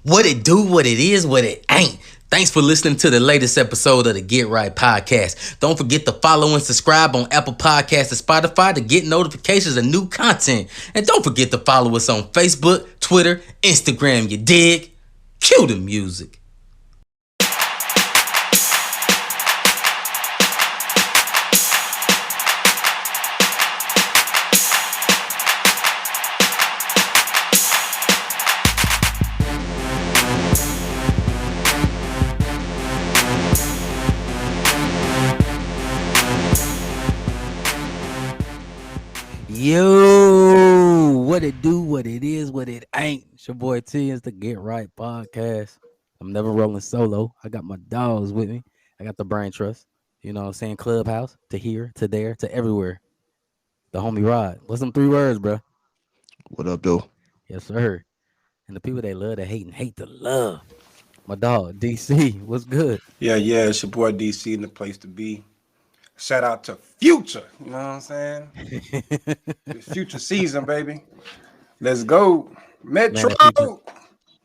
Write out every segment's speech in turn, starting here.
What it do, what it is, what it ain't. Thanks for listening to the latest episode of the Get Right Podcast. Don't forget to follow and subscribe on Apple Podcasts and Spotify to get notifications of new content. And don't forget to follow us on Facebook, Twitter, Instagram, you dig? Cue the music. Yo, what it do, what it is, what it ain't. It's your boy T. It's the Get Right Podcast. I'm never rolling solo. I got my dogs with me. I got the brain trust. You know what I'm saying? Clubhouse to here, to there, to everywhere. The homie Rod. What's them 3 words, bro? What up, though? Yes, sir. And the people they love to hate and hate to love. My dog, DC. What's good? Yeah, it's your boy DC in the place to be. Shout out to Future. You know what I'm saying? It's Future season, baby. Let's go. Metro.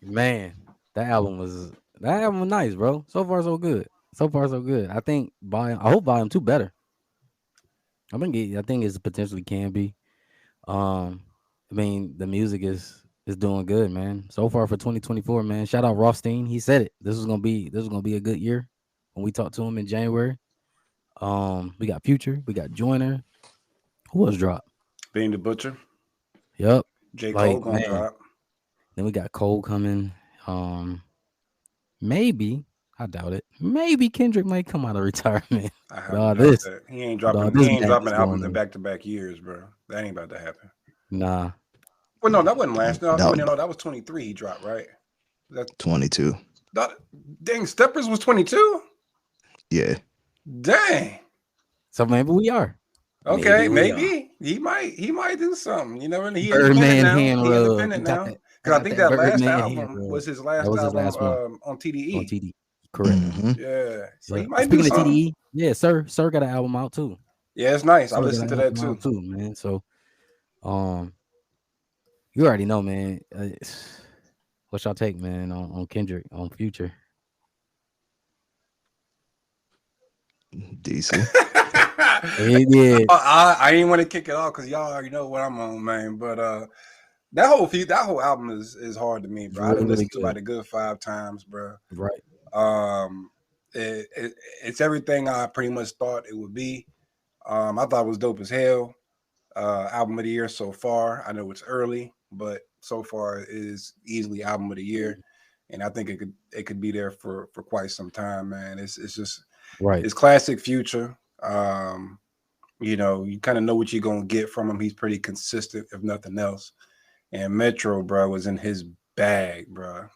Man, that album was nice, bro. So far, so good. I think I hope volume 2 better. I think it potentially can be. I mean, the music is doing good, man. So far for 2024, man. Shout out Rothstein. He said it. This was gonna be a good year when we talked to him in January. We got Future, we got Joyner. Who else dropped? Being the Butcher. Yep. J. Cole gonna drop. Then we got Cole coming. Maybe, I doubt it. Maybe Kendrick might come out of retirement. I have that. He ain't dropping albums in back-to-back years, bro. That ain't about to happen. Nah. Well, no, that wasn't last. No, that was 23 he dropped, right? That's 22. Dang, Steppers was 22? Yeah. Dang. So maybe we are. Okay, maybe. He might do something. You never know. He's independent now. Because I think that last album was his last album on TDE. On TDE. Correct. Mm-hmm. Yeah. So he might Speaking do something. of TDE, yeah, Sir got an album out too. Yeah, it's nice. I listened to that too, man. So, you already know, man. What's y'all take, man, on Kendrick, on Future? DC. Yeah. I didn't want to kick it off because y'all already know what I'm on, man. But that whole album is hard to me, bro. I done listened to about a good 5 times, bro. Right. It's everything I pretty much thought it would be. I thought it was dope as hell. Album of the year so far. I know it's early, but so far it is easily album of the year, and I think it could be there for quite some time, man. It's just right. It's classic Future. You know, you kind of know what you're gonna get from him. He's pretty consistent, if nothing else. And Metro, bro, was in his bag, bro.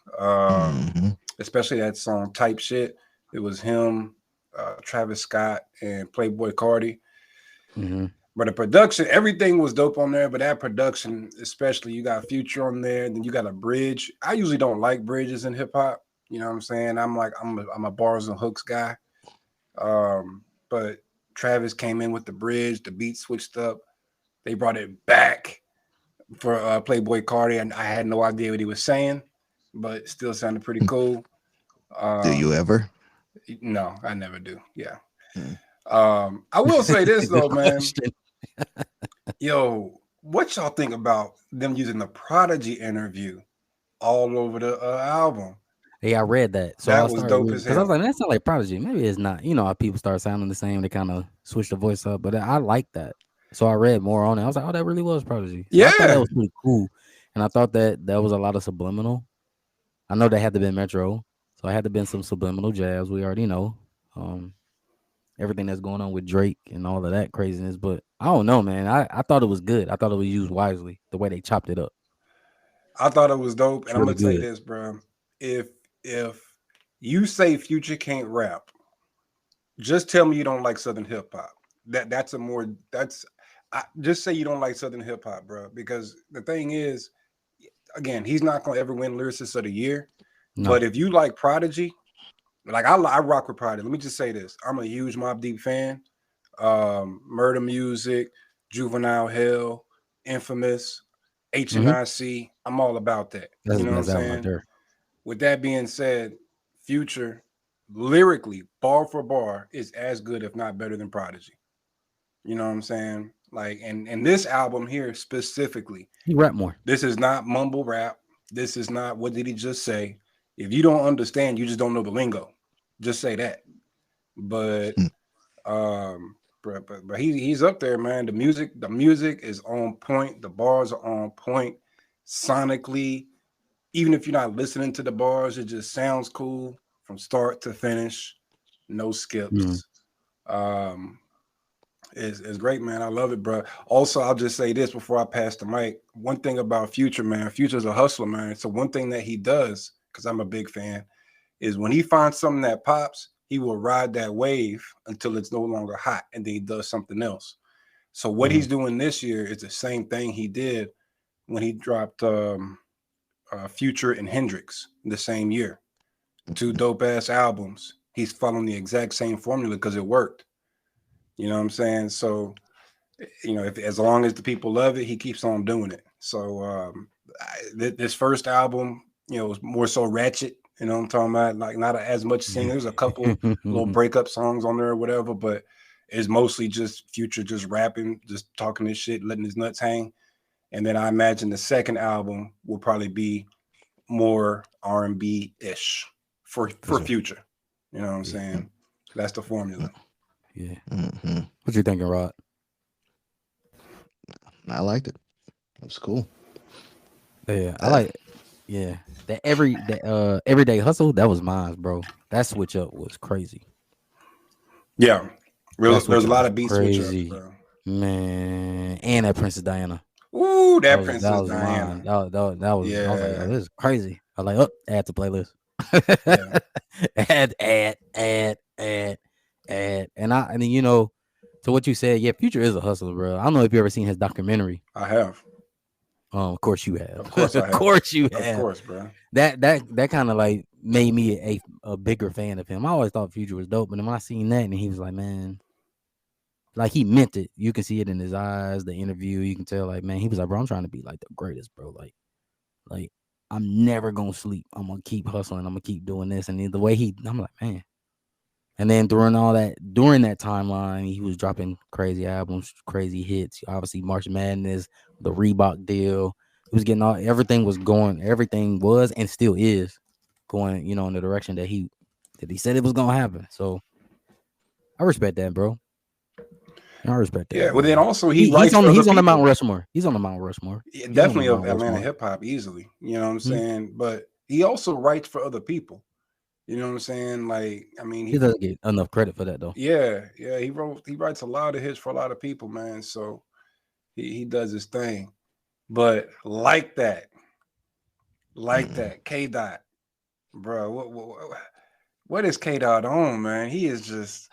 Especially that song Type Shit. It was him, Travis Scott, and Playboy Cardi. Mm-hmm. But the production, everything was dope on there. But that production, especially, you got Future on there. Then you got a bridge. I usually don't like bridges in hip hop. You know what I'm saying? I'm a bars and hooks guy. But Travis came in with the bridge. The beat switched up. They brought it back for Playboy Cardi, and I had no idea what he was saying, but it still sounded pretty cool. Do you ever? No, I never do. Yeah. I will say this though, man. Yo, what y'all think about them using the Prodigy interview all over the album? Yeah, I read that. So that was dope as hell. Because I was like, that sounds like Prodigy. Maybe it's not. You know how people start sounding the same. They kind of switch the voice up. But I like that. So I read more on it. I was like, oh, that really was Prodigy. So I thought that was pretty cool. And I thought that was a lot of subliminal. I know they had to be Metro. So I had to been some subliminal jabs. We already know. Everything that's going on with Drake and all of that craziness. But I don't know, man. I thought it was good. I thought it was used wisely, the way they chopped it up. I thought it was dope. And I'm going to say this, bro. If you say Future can't rap, just tell me you don't like Southern hip hop. Just say you don't like Southern hip hop, bro. Because the thing is, again, he's not going to ever win Lyricist of the Year. No. But if you like Prodigy, like I rock with Prodigy. Let me just say this. I'm a huge Mobb Deep fan. Murder Music, Juvenile Hell, Infamous, HNIC. I'm all about that. That's you know what I'm saying? Right there. with that being said, Future lyrically, bar for bar, is as good, if not better, than Prodigy. You know what I'm saying? Like, and this album here specifically, He rap more. this is not mumble rap. This is not what did he just say. If you don't understand, you just don't know the lingo. Just say that. But Hmm. but he's up there, man. The music is on point. The bars are on point sonically. Even if you're not listening to the bars, it just sounds cool from start to finish. No Mm. skips. Um, it's great, man. I love it, bro. Also, I'll just say this before I pass the mic. One thing about Future, man, Future's a hustler, man. So one thing that he does, because I'm a big fan, is when he finds something that pops, he will ride that wave until it's no longer hot, and then he does something else. So what Mm. he's doing this year is the same thing he did when he dropped Future and Hendrix the same year. Two dope ass albums. He's following the exact same formula because it worked. You know what I'm saying? So if as long as the people love it, he keeps on doing it. So this first album, was more so ratchet. You know what I'm talking about? Like not as much singing. There's a couple little breakup songs on there or whatever, but it's mostly just Future just rapping, just talking this shit, letting his nuts hang. And then I imagine the second album will probably be more R&B ish for sure. Future. You know what I'm Yeah. saying? That's the formula. Yeah. Hmm. What you thinking, Rod? I liked it. It was cool. Yeah, I That like. Yeah, that everyday hustle. That was mine, bro. That switch up was crazy. Yeah. That There's switch a up lot was of beat switch ups, crazy, bro. man. And that Princess Diana. Ooh, That that was that Princess was mine. Diana. That was. I was like, yo, Yeah. this is crazy. I was like, oh, add to playlist. Yeah. add. And then to what you said, yeah, Future is a hustler, bro. I don't know if you ever seen his documentary. I have. Of course you have. Of course I Of have. course you Of have. course, bro. That kind of like made me a bigger fan of him. I always thought Future was dope, but then when I seen that and he was like, man, like he meant it. You can see it in his eyes, the interview. You can tell, like, man, he was like, bro, I'm trying to be like the greatest, bro. Like I'm never gonna sleep. I'm gonna keep hustling. I'm gonna keep doing this. And then the way I'm like, man. And then during that timeline, he was dropping crazy albums, crazy hits. Obviously, March Madness, the Reebok deal. He was getting everything was and still is going, in the direction that he said it was gonna happen. So I respect that, bro. I respect that, Yeah. Well, then man. also he He's writes on for other he's on the Mount people. Rushmore. He's on the Mount Rushmore. Yeah, He's on the definitely of Mount Atlanta Rushmore. hip hop easily. You know what I'm Hmm. saying? But he also writes for other people. You know what I'm saying? Like, I mean, He doesn't get enough credit for that though. yeah, he writes a lot of hits for a lot of people, man. So he does his thing. But mm, K Dot, bro. What is K Dot on, man? He is just,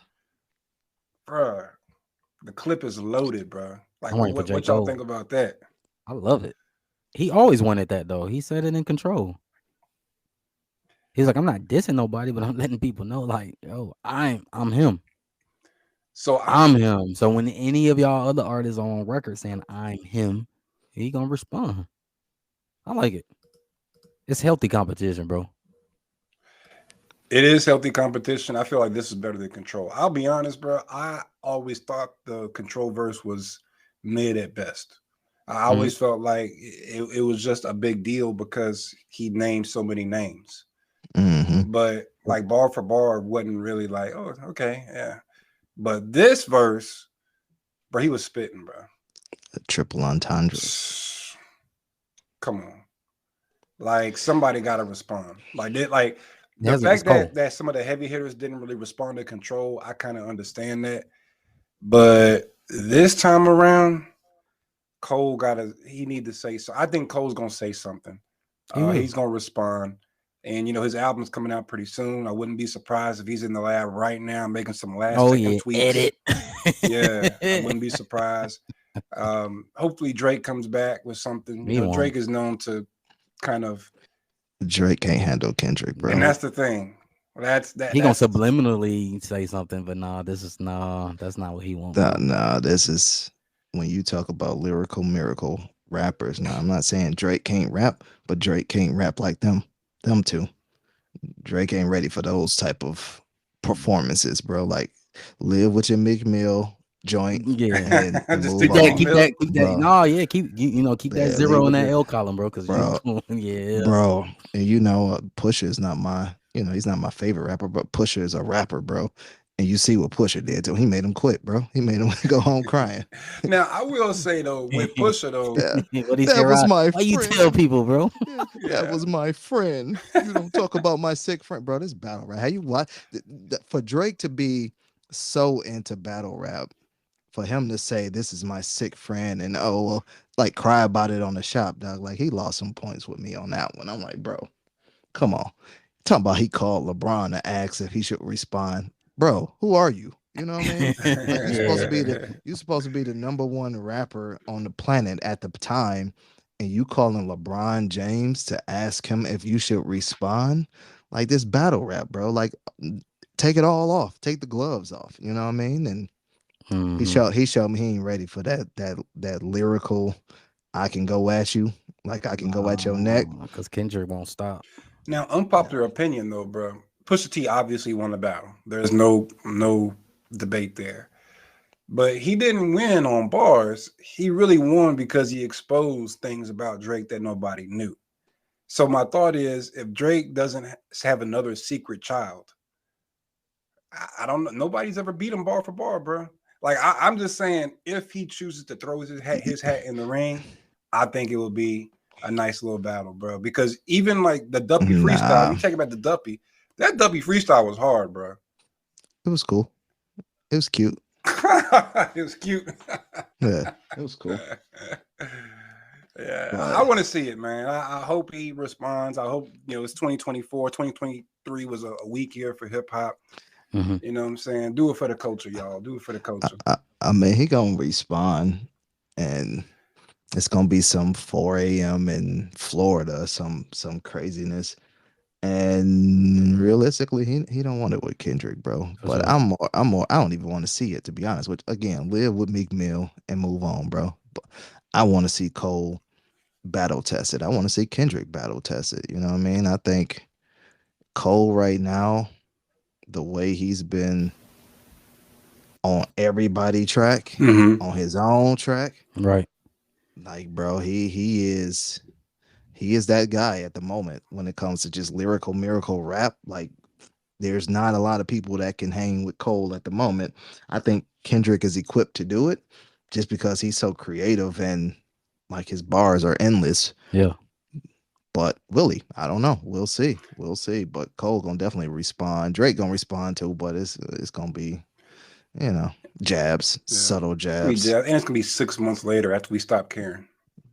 bro. The clip is loaded, bro. Like, I'm waiting for J. what y'all think Cole. about that? I love it. He always wanted that though. He said it in Control. He's like, I'm not dissing nobody, but I'm letting people know, like, yo, I'm him. So I'm him. So when any of y'all other artists are on record saying I'm him, he gonna respond. I like it. It's healthy competition, bro. it is healthy competition. I feel like this is better than Control. I'll be honest, bro. I always thought the Control verse was mid at best. I Mhm. always felt like it was just a big deal because he named so many names. hmm But like bar for bar wasn't really like, oh, okay, yeah. But this verse, bro, he was spitting, bro. triple entendres. Come on. Like somebody gotta respond. Like the It's fact Cole. that some of the heavy hitters didn't really respond to Control, I kind of understand that. But this time around, Cole he need to say so. I think Cole's gonna say something. He will. He's gonna respond. And his album's coming out pretty soon. I wouldn't be surprised if he's in the lab right now making some last Oh second yeah, tweaks. edit. Yeah, I wouldn't be surprised. Hopefully Drake comes back with something. He Drake won't. is known to kind of, Drake can't handle Kendrick, and bro. that's Nope. the thing. That's that. He gonna That's subliminally say something, but that's not what he want, Nah, bro. nah, this is when you talk about lyrical miracle rappers. Now, I'm not saying Drake can't rap, but Drake can't rap like them two. Drake ain't ready for those type of performances, bro. Like, live with your Meek Mill joint Yeah. and Just move stick Keep to that, Meek on, keep Mill. that, keep that. bro. No, yeah, keep that Yeah, leave zero in with that your L column, bro, because you bro, doing, yeah. bro. And Pusha is not my, he's not my favorite rapper, but Pusha is a rapper, bro. And you see what Pusha did to him. He made him quit, bro. He made him go home crying. Now I will say though, with Pusha though, Yeah, What he said, that was right? my Why you tell friend. people, bro? Yeah, that yeah. was my friend. You don't talk about my sick friend, bro. This battle rap. How you watch for Drake to be so into battle rap, for him to say this is my sick friend and like cry about it on the shop, dog. Like he lost some points with me on that one. I'm like, bro, come on. Talking about he called LeBron to ask if he should respond. Bro, who are you? You know what I mean? Like Yeah. you supposed to be the number one rapper on the planet at the time, and you calling LeBron James to ask him if you should respond? Like this battle rap, bro. Like take it all off. Take the gloves off. You know what I mean? And Hmm. he showed me he ain't ready for that lyrical. I can go at you, like I can go at your neck. No, because Kendrick won't stop. Now, Yeah. unpopular opinion though, bro. Pusha T obviously won the battle. There's no debate there. But he didn't win on bars. He really won because he exposed things about Drake that nobody knew. So my thought is, if Drake doesn't have another secret child, I don't know. Nobody's ever beat him bar for bar, bro. Like I'm just saying, if he chooses to throw his hat in the ring, I think it will be a nice little battle, bro. Because even like the Duppy freestyle, Nah, you check about the Duppy, that Duppy freestyle was hard, bro. it was cool. It was cute. It was cute. Yeah, it was cool. Yeah, But I want to see it, man. I hope he responds. I hope, it's 2024. 2023 was a weak year for hip hop. Hmm. You know what I'm saying? Do it for the culture, y'all. Do it for the I, culture. I mean, he gonna respawn, and it's gonna be some 4 a.m. in Florida, some craziness. And realistically, he don't want it with Kendrick, bro. For But sure. I don't even want to see it, to be honest. Which again, live with Meek Mill and move on, bro. But I want to see Cole battle tested. I want to see Kendrick battle tested. You know what I mean? I think Cole right now, the way he's been on everybody track, Mm-hmm. on his own track, Right. like bro, he is that guy at the moment when it comes to just lyrical miracle rap. Like there's not a lot of people that can hang with Cole at the moment. I think Kendrick is equipped to do it just because he's so creative and like his bars are endless. Yeah. But Willie, I don't know. We'll see. We'll see. But Cole gonna definitely respond. Drake gonna respond too, but it's gonna be, you know, jabs, Yeah. subtle It's gonna be jabs. and it's gonna be 6 months later after we stop caring.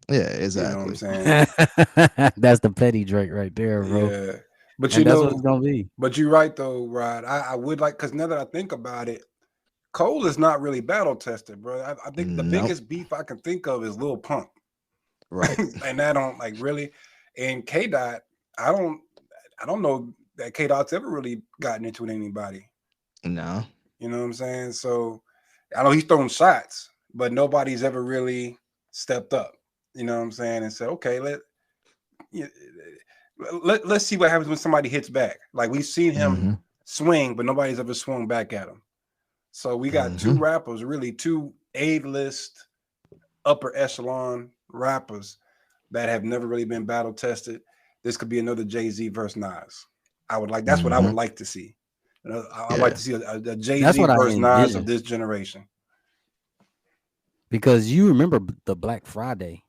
Yeah, You know what I'm exactly. saying? That's the petty Drake right there, bro. Yeah. But And that's what it's gonna be. but you're right though, Rod. I would like, because now that I think about it, Cole is not really battle tested, bro. I think the Nope. biggest beef I can think of is Lil Pump. Right. And I don't like really. And K Dot, I don't know that K Dot's ever really gotten into it with anybody. No. You know what I'm saying? So I know he's thrown shots, but nobody's ever really stepped up. You know what I'm saying? And said, okay, let's see what happens when somebody hits back. Like we've seen him Mm-hmm. swing, but nobody's ever swung back at him. So we got two Mm-hmm. rappers, really two A-list, upper echelon rappers that have never really been battle tested. This could be another Jay-Z versus Nas. That's what I Mm-hmm. would like to see. I'd like Yeah. to see a That's Jay-Z what I versus Nas of envision. this generation. Because you remember the Black Friday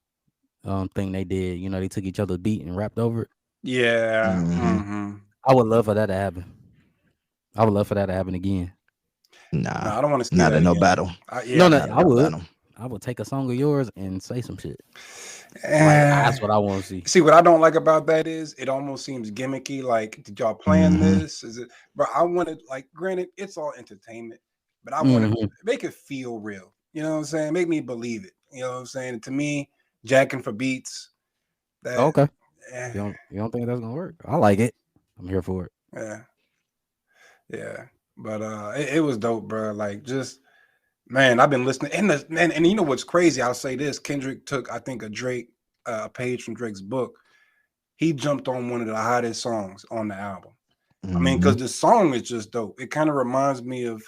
thing they did. You know, they took each other's beat and rapped over it. Yeah. Mm-hmm. Mm-hmm. I would love for that to happen. I would love for that to happen again. No, Nah. I don't want to see Not that in no again. battle. No, Yeah. no, Not in I no would. battle. I would take a song of yours and say some shit. Like Eh, that's what I want to see. See, what I don't like about that is it almost seems gimmicky. Like, did y'all plan Mm-hmm. this? Is it? But I wanted, like, granted, it's all entertainment, but I want to Hmm. make it feel real. You know what I'm saying? Make me believe it. You know what I'm saying? And to me, jacking for beats, that, Okay. eh, You don't think that's gonna work? I like it. I'm here for it. yeah, yeah. But it was dope, bro. Like, just man, I've been listening, and you know what's crazy? I'll say this: Kendrick took, I think, a page from Drake's book. He jumped on one of the hottest songs on the album. I mean, because Hmm. the song is just dope. It kind of reminds me of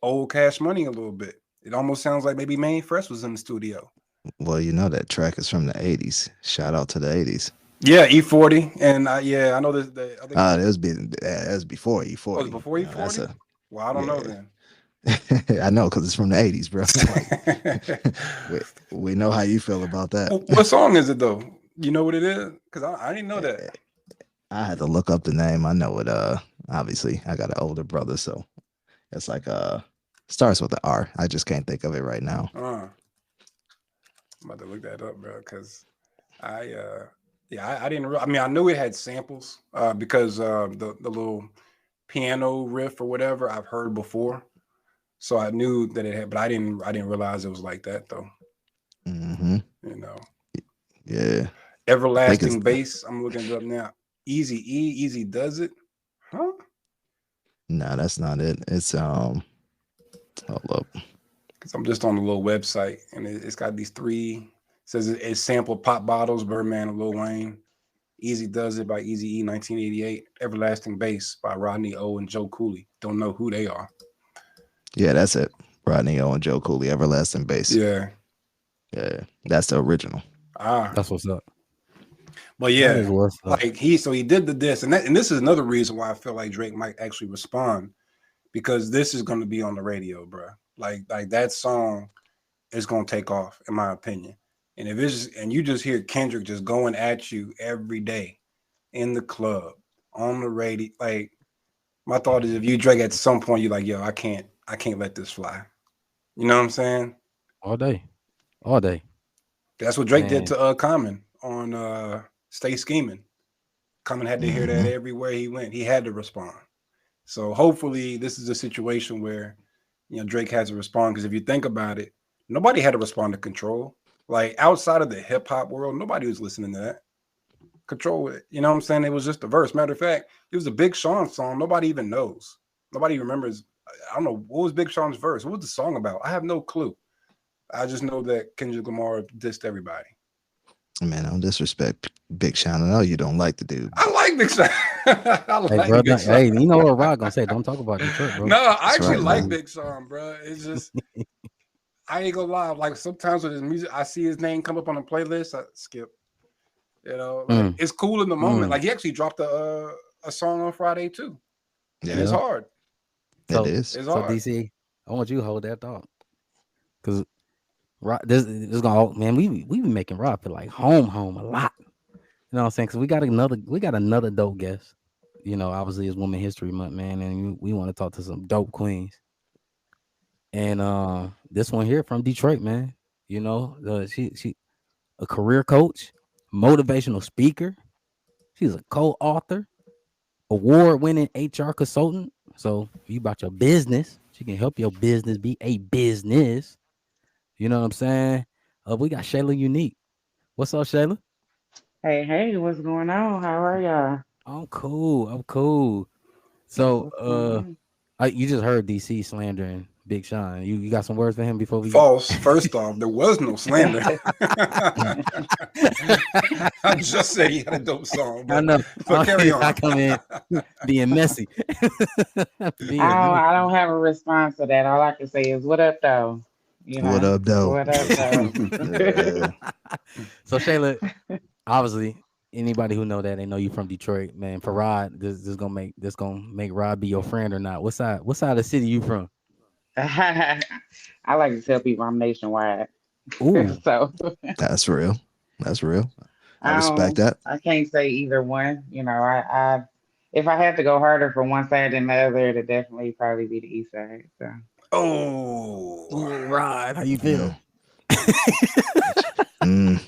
old Cash Money a little bit. It almost sounds like maybe Main Fresh was in the studio. Well, you know that track is from the '80s. Shout out to the '80s. Yeah, E40, and yeah, I know this. I think That was before oh, it was E40. before You know, that's E40. a Well, I don't know yeah. then. I know because it's from the '80s, bro. Like we we know how you feel about that. What song is it though? You know what it is? Because I didn't know that. I had to look up the name. I know it. Obviously, I got an older brother, so it's like starts with the R. I just can't think of it right now. I'm about to look that up, bro. Because I didn't. I mean, I knew it had samples because the little piano riff or whatever I've heard before, so I knew that it had. But I didn't realize it was like that though. Hmm. You know, Yeah, I think it's everlasting bass. I'm looking it up now. Easy E, Easy does it, huh? no, that's not it. It's hold up. Because I'm just on the little website and it's got these three. It says it sampled Pop Bottles, Birdman, and Lil Wayne. Easy Does It by Easy E, 1988. Everlasting Bass by Rodney O and Joe Cooley. Don't know who they are. Yeah, that's it. Rodney O and Joe Cooley, Everlasting Bass. Yeah. Yeah, that's the original. Ah. That's what's up. But That yeah, is what's up. like he did the diss, and this is another reason why I feel like Drake might actually respond because this is going to be on the radio, bro. Like that song is going to take off, in my opinion. And if it's just, and you just hear Kendrick just going at you every day in the club, on the radio, like my thought is if you Drake at some point you're like, yo, I can't let this fly. You know what I'm saying? All day. All day. That's what Drake did Man. to Common on Stay Scheming. Common had to hear that Hmm. everywhere he went. He had to respond. So hopefully this is a situation where Drake has to respond because if you think about it, nobody had to respond to Control. Like outside of the hip hop world, nobody was listening to that. Control it. You know what I'm saying? It was just a verse. Matter of fact, it was a Big Sean song. Nobody even knows. Nobody remembers. I don't know what was Big Sean's verse. What was the song about? I have no clue. I just know that Kendrick Lamar dissed everybody. Man, don't disrespect Big Sean. I know you don't like the dude, I but like Big Sean. I Hey, like bro. Big Sean. Hey, you know what Rod gonna say? Don't talk about Detroit, bro. No, I that's actually right, like man. Big Sean, bro. It's just I ain't gonna lie. Like sometimes with his music, I see his name come up on a playlist. I skip. Like Mm, it's cool in the moment. mm, Like he actually dropped a song on Friday too, and Yeah, it's yeah. hard. it So, is. It's so hard. DC, I want you to hold that thought, cause Rod, this gonna man. We be making Rod feel like home a lot. You know what I'm saying? Cause we got another dope guest. Obviously it's Women History Month, man, and we want to talk to some dope queens. And this one here from Detroit, man. She a career coach, motivational speaker. She's a co-author, award-winning HR consultant. So you about your business, she can help your business be a business. You know what I'm saying? We got Shayla Unique. What's up, Shayla? Hey, hey, what's going on? How are y'all? I'm cool. I'm cool. So, What's going on? you just heard DC slandering Big Sean. You got some words for him before we? False. First off, there was no slander. I just said he had a dope song, I but know. carry I on. come in being messy, being I messy. don't have a response to that. All I can say is, what up, though? What up, though? What up, though? Yeah. So Shayla, obviously, anybody who know that they know you from Detroit, man. For Rod, this gonna make Rod be your friend or not? What side of the city you from? I like to tell people I'm nationwide. Ooh, So That's real. That's real. I I respect don't, that. I can't say either one. If I had to go harder for one side than the other, it'd definitely probably be the east side. So. Oh. ooh, Rod, how you Mm. feel? Mm.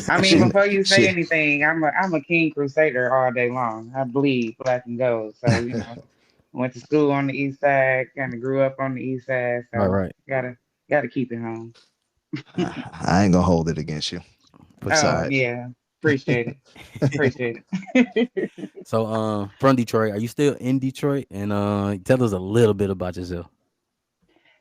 I mean, She before you say she anything, I'm a King Crusader all day long. I bleed black and gold. So, went to school on the east side, kind of grew up on the east side. Right, So right. gotta keep it home. I ain't gonna hold it against you. For It's all Oh sure. right. yeah, appreciate it. Appreciate it. So, from Detroit, are you still in Detroit? And tell us a little bit about yourself.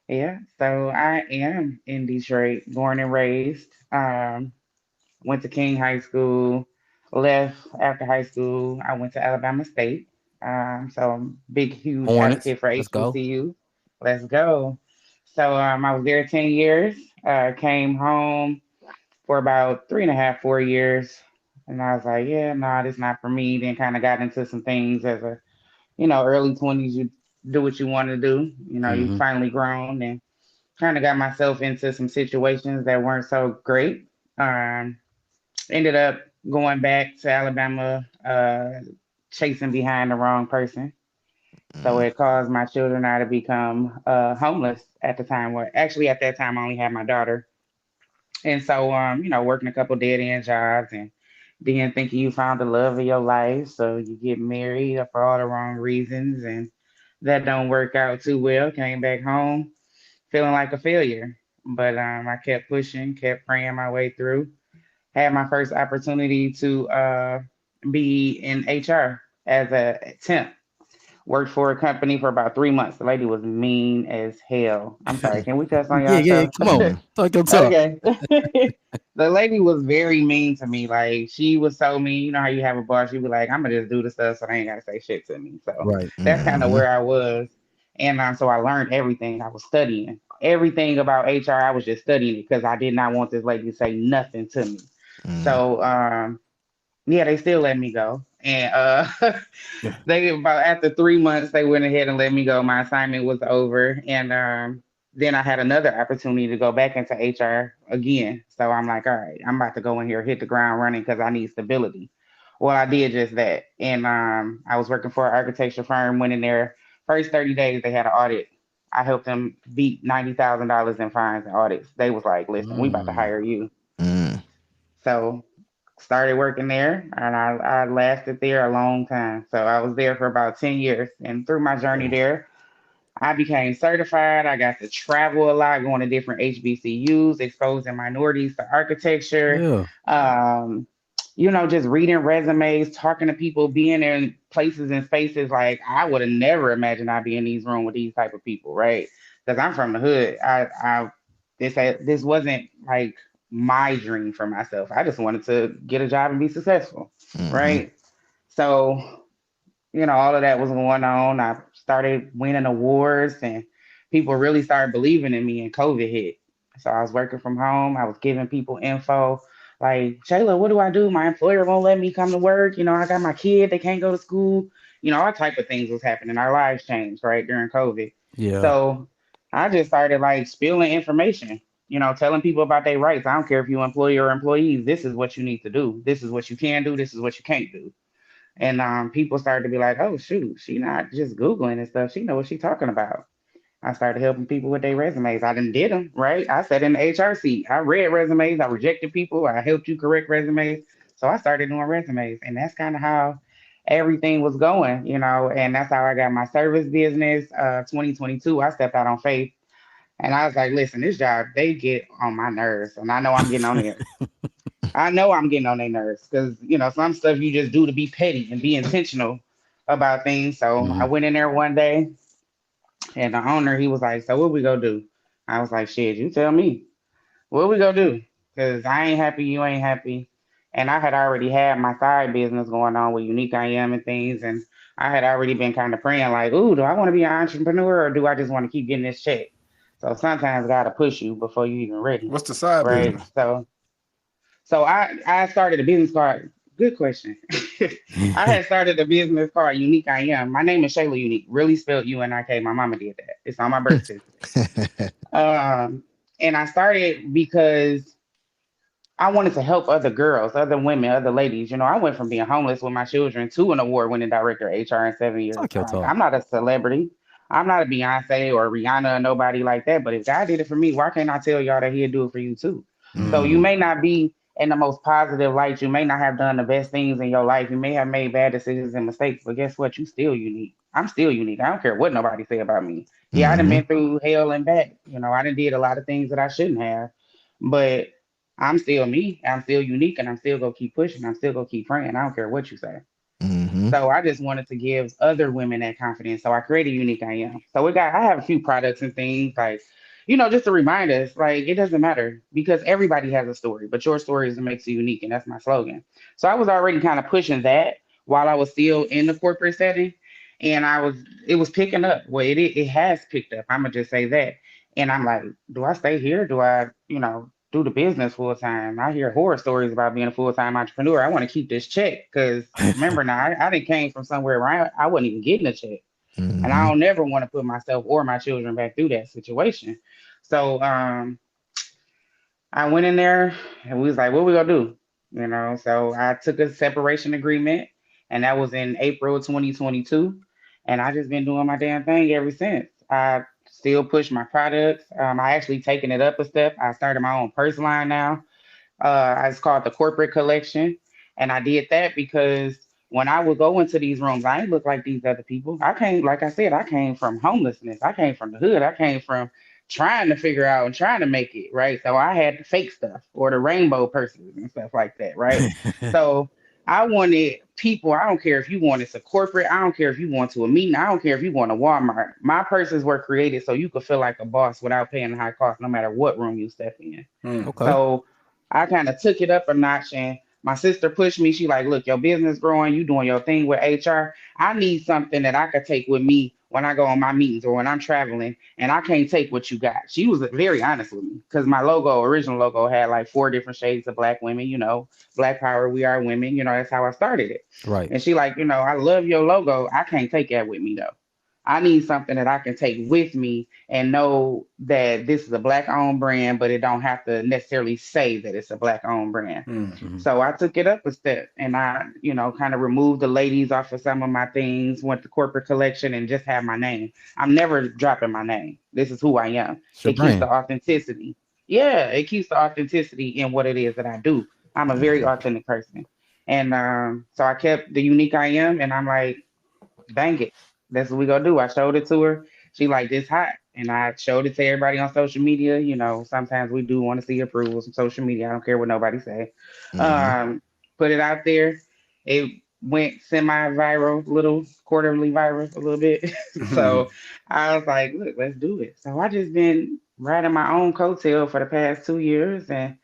Yeah, so I am in Detroit, born and raised. Went to King High School. Left after high school. I went to Alabama State. So I'm big, huge Hornets. advocate for Let's go. HBCU. Let's go. So I was there 10 years. Came home for about 3.5, 4 years. And I was like, yeah, nah, this not for me. Then kind of got into some things as a, early 20s, you do what you want to do. You Hmm. finally grown and kind of got myself into some situations that weren't so great. Um, Ended up going back to Alabama, chasing behind the wrong person. So Mm, it caused my children and I to become homeless at the time. Well, actually, at that time, I only had my daughter. And so, working a couple dead end jobs and then thinking you found the love of your life. So you get married for all the wrong reasons and that don't work out too well. Came back home feeling like a failure. But I kept pushing, kept praying my way through. Had my first opportunity to be in HR as a temp. Worked for a company for about 3 months. The lady was mean as hell. I'm sorry. Can we cuss on Yeah, y'all yeah. show? Come on, mm, talk your talk. Okay. The lady was very mean to me. Like she was so mean. You know how you have a boss, you be like, I'm gonna just do the stuff so they ain't gotta say shit to me. So Right. that's kind of mhm, where I was. And so I learned everything. I was studying everything about HR. I was just studying it because I did not want this lady to say nothing to me. mm, So yeah, they still let me go. And they about after 3 months they went ahead and let me go. My assignment was over, and then I had another opportunity to go back into HR again. So I'm like, all right, I'm about to go in here, hit the ground running because I need stability. Well, I did just that, and I was working for an architecture firm. Went in there first 30 days they had an audit. I helped them beat $90,000 in fines and audits. They was like, listen, we about to Mm. hire you. mm. So started working there and I lasted there a long time. So I was there for about 10 years. And through my journey Oh, there, I became certified. I got to travel a lot, going to different HBCUs, exposing minorities to architecture. yeah. Um, just reading resumes, talking to people, being in places and spaces like I would have never imagined I'd be in these rooms with these type of people, right? Because I'm from the hood. This wasn't like my dream for myself. I just wanted to get a job and be successful, Mhm, right? So all of that was going on. I started winning awards and people really started believing in me and COVID hit. So I was working from home. I was giving people info like, Shayla, what do I do? My employer won't let me come to work. I got my kid. They can't go to school. All type of things was happening. Our lives changed, right, during COVID. Yeah. So I just started like spilling information, telling people about their rights. I don't care if you're employee or employees. This is what you need to do. This is what you can do. This is what you can't do. And people started to be like, "Oh shoot, she not just googling and stuff. She know what she's talking about." I started helping people with their resumes. I didn't did them right. I sat in the HR seat. I read resumes. I rejected people. I helped you correct resumes. So I started doing resumes, and that's kind of how everything was going, And that's how I got my service business. 2022, I stepped out on faith, and I was like, "Listen, this job they get on my nerves, and I know I'm getting on it. I know I'm getting on their nerves because some stuff you just do to be petty and be intentional about things. So I Hmm. went in there one day, and the owner he was like, "So what we gonna do?" I was like, "Shit, you tell me what we gonna do because I ain't happy, you ain't happy." And I had already had my side business going on with Unique I Am and things, and I had already been kind of praying like, "Ooh, do I want to be an entrepreneur or do I just want to keep getting this check?" So sometimes gotta push you before you even ready, What's the side right? business? So I started a business card. Good question. I had started a business called Unique I Am. My name is Shayla Unique, really spelled UNIK. My mama did that. It's on my birth certificate. Um, and I started because I wanted to help other girls, other women, other ladies. I went from being homeless with my children to an award-winning director of HR in 7 years. Talk your Like talk. I'm not a celebrity. I'm not a Beyonce or Rihanna or nobody like that. But if God did it for me, why can't I tell y'all that He'll do it for you too? So you Mm. Mhm, may not be in the most positive light. You may not have done the best things in your life. You may have made bad decisions and mistakes. But guess what? You still unique. I'm still unique. I don't care what nobody say about me. Yeah, I done mhm, been through hell and back. I done did a lot of things that I shouldn't have. But I'm still me. I'm still unique, and I'm still gonna keep pushing. I'm still gonna keep praying. I don't care what you say. mhm, So I just wanted to give other women that confidence. So I created Unique I Am. So I have a few products and things like, just to remind us, like it doesn't matter because everybody has a story, but your story is what makes you unique, and that's my slogan. So I was already kind of pushing that while I was still in the corporate setting. and it was picking up. Well, it has picked up. I'm gonna just say that. And I'm like, do I stay here? Do I, do the business full time? I hear horror stories about being a full time entrepreneur. I want to keep this check because remember now, I didn't came from somewhere where I wasn't even getting a check, and I Mm-hmm. don't never want to put myself or my children back through that situation. So I went in there and we was like, what we gonna do? So I took a separation agreement and that was in April 2022. And I just been doing my damn thing ever since. I still push my products. I actually taken it up a step. I started my own purse line now. It's called the Corporate Collection, and I did that because when I would go into these rooms, I ain't look like these other people. I came, like I said, I came from homelessness. I came from the hood. I came from trying to figure out and trying to make it right. So I had the fake stuff or the rainbow purses and stuff like that, right? So I wanted people. I don't care if you want it's a corporate. I don't care if you want to a meeting. I don't care if you want a Walmart. My purses were created so you could feel like a boss without paying the high cost, no matter what room you step in. Mm. Okay. So I kind of took it up a notch, and my sister pushed me. She like, look, your business growing, you doing your thing with HR. I need something that I could take with me when I go on my meetings or when I'm traveling, and I can't take what you got. She was very honest with me because my original logo had like 4 different shades of black women, Black power, we are women, that's how I started it. Right. And she like, I love your logo. I can't take that with me though. I need something that I can take with me and know that this is a black owned brand, but it don't have to necessarily say that it's a black owned brand. Mm. Mhm. So I took it up a step and I, kind of removed the ladies off of some of my things, went to corporate collection and just had my name. I'm never dropping my name. This is who I am. It's your It keeps brand. the authenticity. Yeah, it keeps the authenticity in what it is that I do. I'm a very authentic person. And so I kept the unique I am and I'm like, bang it. That's what we gonna do. I showed it to her. She like this hot. And I showed it to everybody on social media. Sometimes we do want to see approvals from social media. I don't care what nobody say. Mm-hmm. Um, put it out there. It went semi-viral, little quarterly viral a little bit. So I was like, look, let's do it. So I just been riding my own coattail for the past 2 years and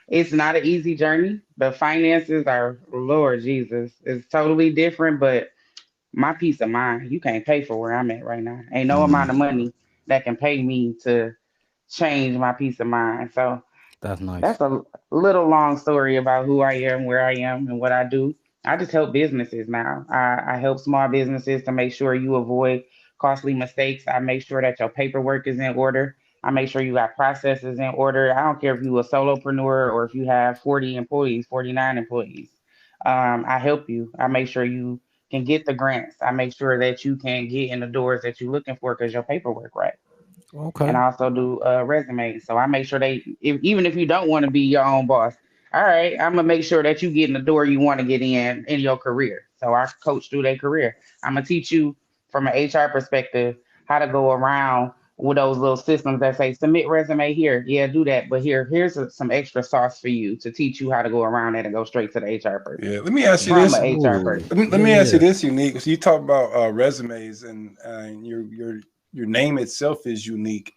it's not an easy journey. The finances are Lord Jesus. It's totally different, but my peace of mind, you can't pay for where I'm at right now. Ain't no amount of Mm-hmm. money that can pay me to change my peace of mind. So That's nice. that's a little long story about who I am, where I am, and what I do. I just help businesses now. I help small businesses to make sure you avoid costly mistakes. I make sure that your paperwork is in order. I make sure you got processes in order. I don't care if you're a solopreneur or if you have 40 employees, 49 employees. I help you. I make sure you can get the grants. I make sure that you can get in the doors that you're looking for because your paperwork right. And Okay. I also do resumes. So I make sure even if you don't want to be your own boss, all right, I'm gonna make sure that you get in the door you want to get in your career. So I coach through their career. I'm gonna teach you from an HR perspective how to go around with those little systems that say submit resume here. Yeah, do that. But here's some extra sauce for you to teach you how to go around it and go straight to the HR person Yeah, let me ask you from this. an HR Ooh. person. Let Yeah, me ask you yeah. this, Unique. So you talk about resumes and your name itself is unique.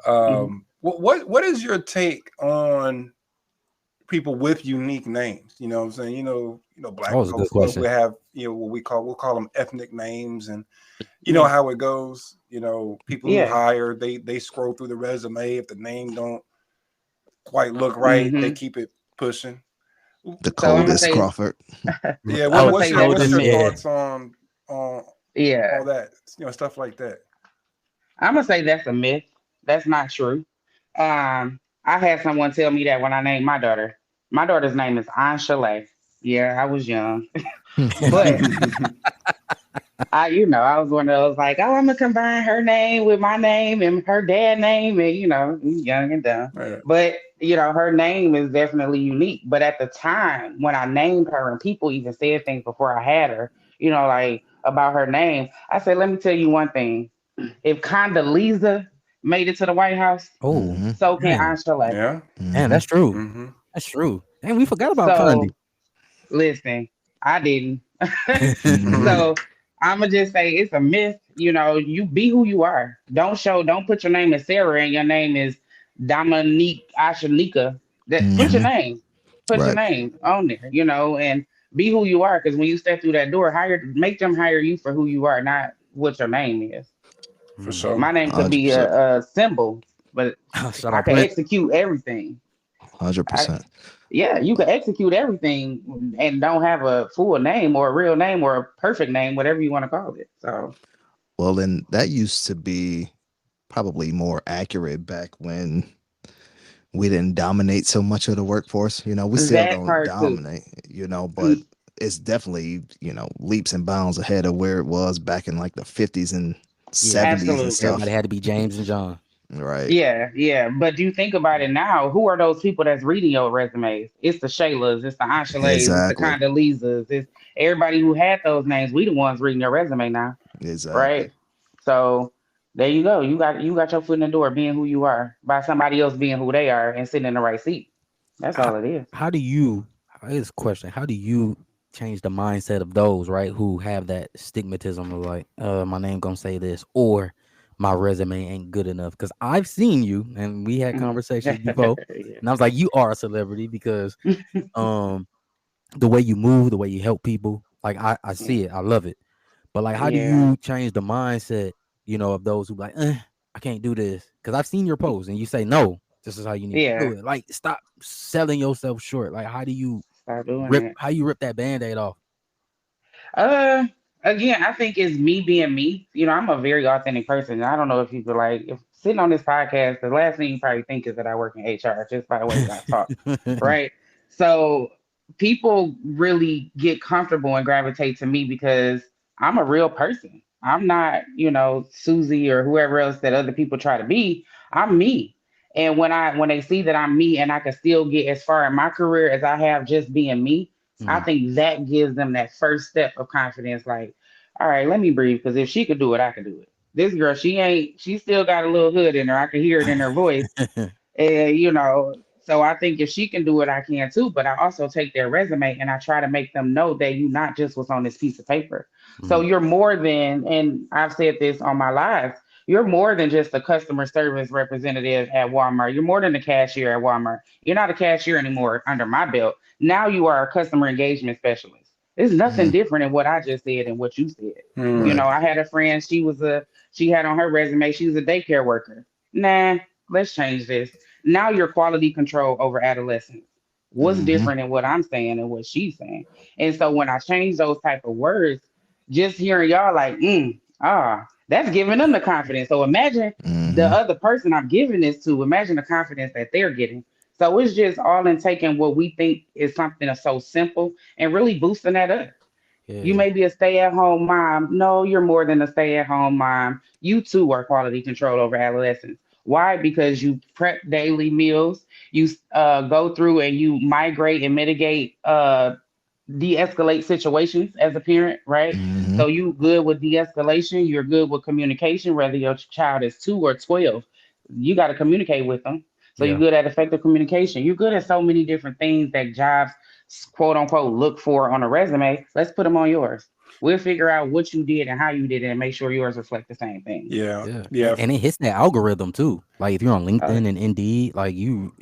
Hmm. What is your take on people with unique names? You know what I'm saying? That Black was a good folks question. we have, what we'll call them ethnic names, and you know Yeah, how it goes. People who yeah. hire, they scroll through the resume. If the name don't quite look right, they Hmm. keep it pushing. The So I'm gonna coldest say, Crawford. Yeah, I'm Oh, gonna what's say your that's what's a coldest, your myth. yeah. thoughts on Yeah. all that, stuff like that? I'm gonna say that's a myth. That's not true. I had someone tell me that when I named my daughter. My daughter's name is Shalya. Yeah, I was young, but I was one of those like, oh, I'm gonna combine her name with my name and her dad name, and young and dumb. Yeah. But her name is definitely unique. But at the time when I named her, and people even said things before I had her, like about her name, I said, let me tell you one thing. If Condoleezza made it to the White House, Oh, Mm-hmm. so can man. Angela. Yeah. Man, Mm-hmm. that's true. Mm-hmm. That's true. And we forgot about So Condi. listen, I didn't. Mm-hmm. So I'ma just say it's a myth. You be who you are. Don't put your name as Sarah and your name is Dominique Ashanika. That put your Mm-hmm. name. Put your Right. name on there, and Be who you are, because when you step through that door, make them hire you for who you are, not what your name is. For Mm. sure. My name could be 100%. a symbol, but Shout I out can Prince. execute everything. I, 100%. yeah, you can execute everything and don't have a full name or a real name or a perfect name, whatever you want to call it. So Well, and that used to be probably more accurate back when we didn't dominate so much of the workforce. We still that don't part too. dominate, but it's definitely, leaps and bounds ahead of where it was back in like the 50s and Yeah, 70s and Absolutely. everybody stuff. had to be James and John. Right. Yeah, yeah. But you think about it now, who are those people that's reading your resumes? It's the Shaylas, it's the Anshalays, it's the Exactly. Condoleezas, it's everybody who had those names. We the ones reading your resume now, Exactly. right? So there you go. You got your foot in the door being who you are by somebody else being who they are and sitting in the right seat. That's How, all it is. how do you? Here's a question: how do you change the mindset of those right who have that stigmatism of like, my name gonna say this or my resume ain't good enough? Because I've seen you, and we had Mhm. conversations before, Yeah. and I was like, you are a celebrity because um the way you move, the way you help people, like I see it, I love it. But like, how do Yeah. you change the mindset, of those who like, I can't do this? Because I've seen your post and you say, no, this is how you need to do Yeah. it. Like, stop selling yourself short. Like, how do you Start doing rip? it. How you rip that band-aid off? Uh, Again, I think it's me being me. I'm a very authentic person. I don't know if you could like if sitting on this podcast, the last thing you probably think is that I work in HR just by the way that I talk, right? So people really get comfortable and gravitate to me because I'm a real person. I'm not, Susie or whoever else that other people try to be. I'm me. And when they see that I'm me and I can still get as far in my career as I have just being me, I Mhm. think that gives them that first step of confidence. Like, all right, let me breathe because if she could do it, I can do it. This girl, she ain't. She still got a little hood in her. I can hear it in her voice. And so I think if she can do it, I can too. But I also take their resume and I try to make them know that you're not just what's on this piece of paper. So Mhm. you're more than, and I've said this on my lives, you're more than just a customer service representative at Walmart. You're more than a cashier at Walmart. You're not a cashier anymore under my belt. Now you are a customer engagement specialist. There's nothing Mm, different in what I just said and what you said. Hmm. right. I had a friend, she had on her resume, she was a daycare worker. Nah, let's change this. Now you're quality control over adolescents. What's Hmm. different in what I'm saying and what she's saying? And so when I change those type of words, just hearing y'all like, that's giving them the confidence. So imagine the Hmm. other person I'm giving this to, imagine the confidence that they're getting. So it's just all in taking what we think is something that's so simple and really boosting that up. You Yeah. may be a stay-at-home mom. No, you're more than a stay-at-home mom. You too are quality control over adolescents. Why? Because you prep daily meals. You go through and you migrate and mitigate, de-escalate situations as a parent, right? Hmm. So you good with de-escalation. You're good with communication, whether your child is 2 or 12. You got to communicate with them. So you're Yeah. good at effective communication. You're good at so many different things that jobs quote unquote look for on a resume. Let's put them on yours. We'll figure out what you did and how you did it and make sure yours reflect the same things. Yeah. Yeah. And, Yeah. and it hits that algorithm too. Like if you're on Oh, LinkedIn and Indeed, like you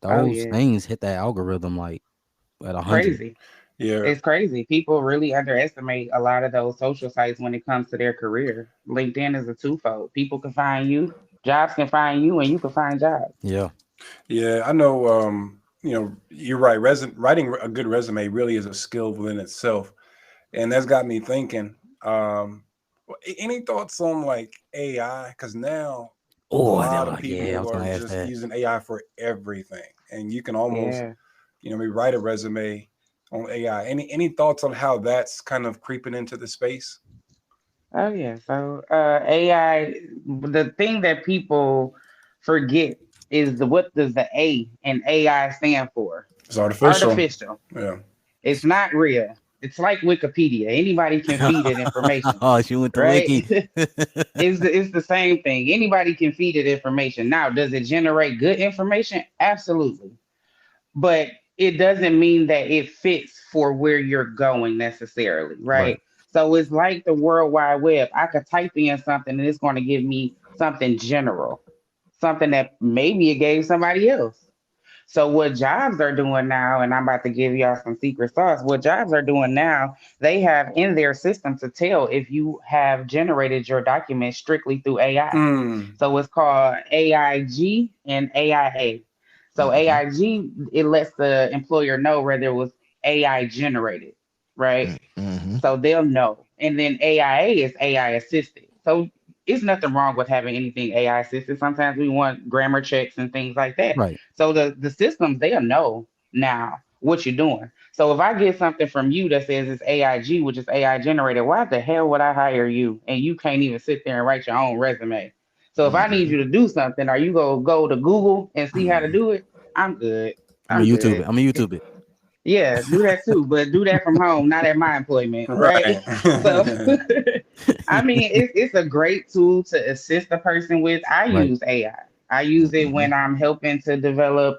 oh those yeah. things hit that algorithm like at 100. Crazy. Yeah. It's crazy. People really underestimate a lot of those social sites when it comes to their career. LinkedIn is a twofold. People can find you, jobs can find you, and you can find jobs. Yeah. Yeah. I know. You're right. Writing a good resume really is a skill within itself, and that's got me thinking. Any thoughts on like AI? Because now a Oh, lot of yeah. I people was are gonna ask just that. using AI for everything, and you can almost, Yeah. maybe write a resume on AI. Any thoughts on how that's kind of creeping into the space? Oh yeah. So AI, the thing that people forget is what does the A in AI stand for? It's artificial. Artificial. Yeah. It's not real. It's like Wikipedia. Anybody can feed it information, Oh, she went to right? Wiki. It's the same thing. Anybody can feed it information. Now, does it generate good information? Absolutely. But it doesn't mean that it fits for where you're going necessarily, Right. right? So it's like the World Wide Web. I could type in something and it's going to give me something general, something that maybe it gave somebody else. So what jobs are doing now, and I'm about to give y'all some secret sauce. What jobs are doing now, they have in their system to tell if you have generated your document strictly through AI. Mm. So it's called AIG and AIA. So Mm-hmm. AIG, it lets the employer know whether it was AI generated, right? Mm-hmm. So they'll know. And then AIA is AI assisted. So it's nothing wrong with having anything AI assisted. Sometimes we want grammar checks and things like that. Right. So the systems, they'll know now what you're doing. So if I get something from you that says it's AIG, which is AI generated, why the hell would I hire you? And you can't even sit there and write your own resume. So if I need Mm-hmm. you to do something, are you gonna go to Google and see how to do it? I'm good. I'm a I'm YouTube good. it. I'm a YouTube it. Yeah, do that too, but do that from home, not at my employment, right? Right. So, I mean, it's a great tool to assist a person with. I Right. use AI. I use it Mm-hmm. when I'm helping to develop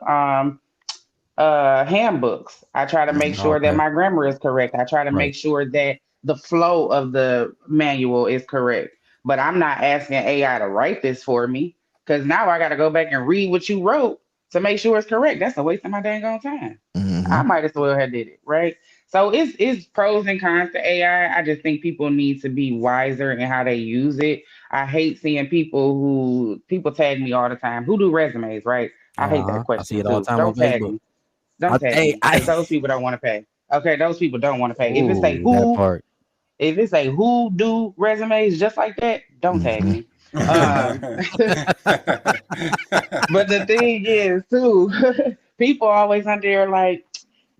handbooks. I try to make Mm-hmm. sure that Okay. my grammar is correct. I try to Right. make sure that the flow of the manual is correct. But I'm not asking AI to write this for me because now I got to go back and read what you wrote to make sure it's correct. That's a waste of my dang on time. Mm-hmm. I might as well have did it, right? So it's pros and cons to AI. I just think people need to be wiser in how they use it. I hate seeing people tag me all the time who do resumes, right? I hate that I see question it all the too. time on Don't tag Facebook. me. Don't tag Hey, me because I. those people don't want to pay. Okay, those people don't want to pay. Ooh, that part. If it's a who do resumes just like that, don't tag Mm-hmm. me. Um, but the thing is too, people always under there like,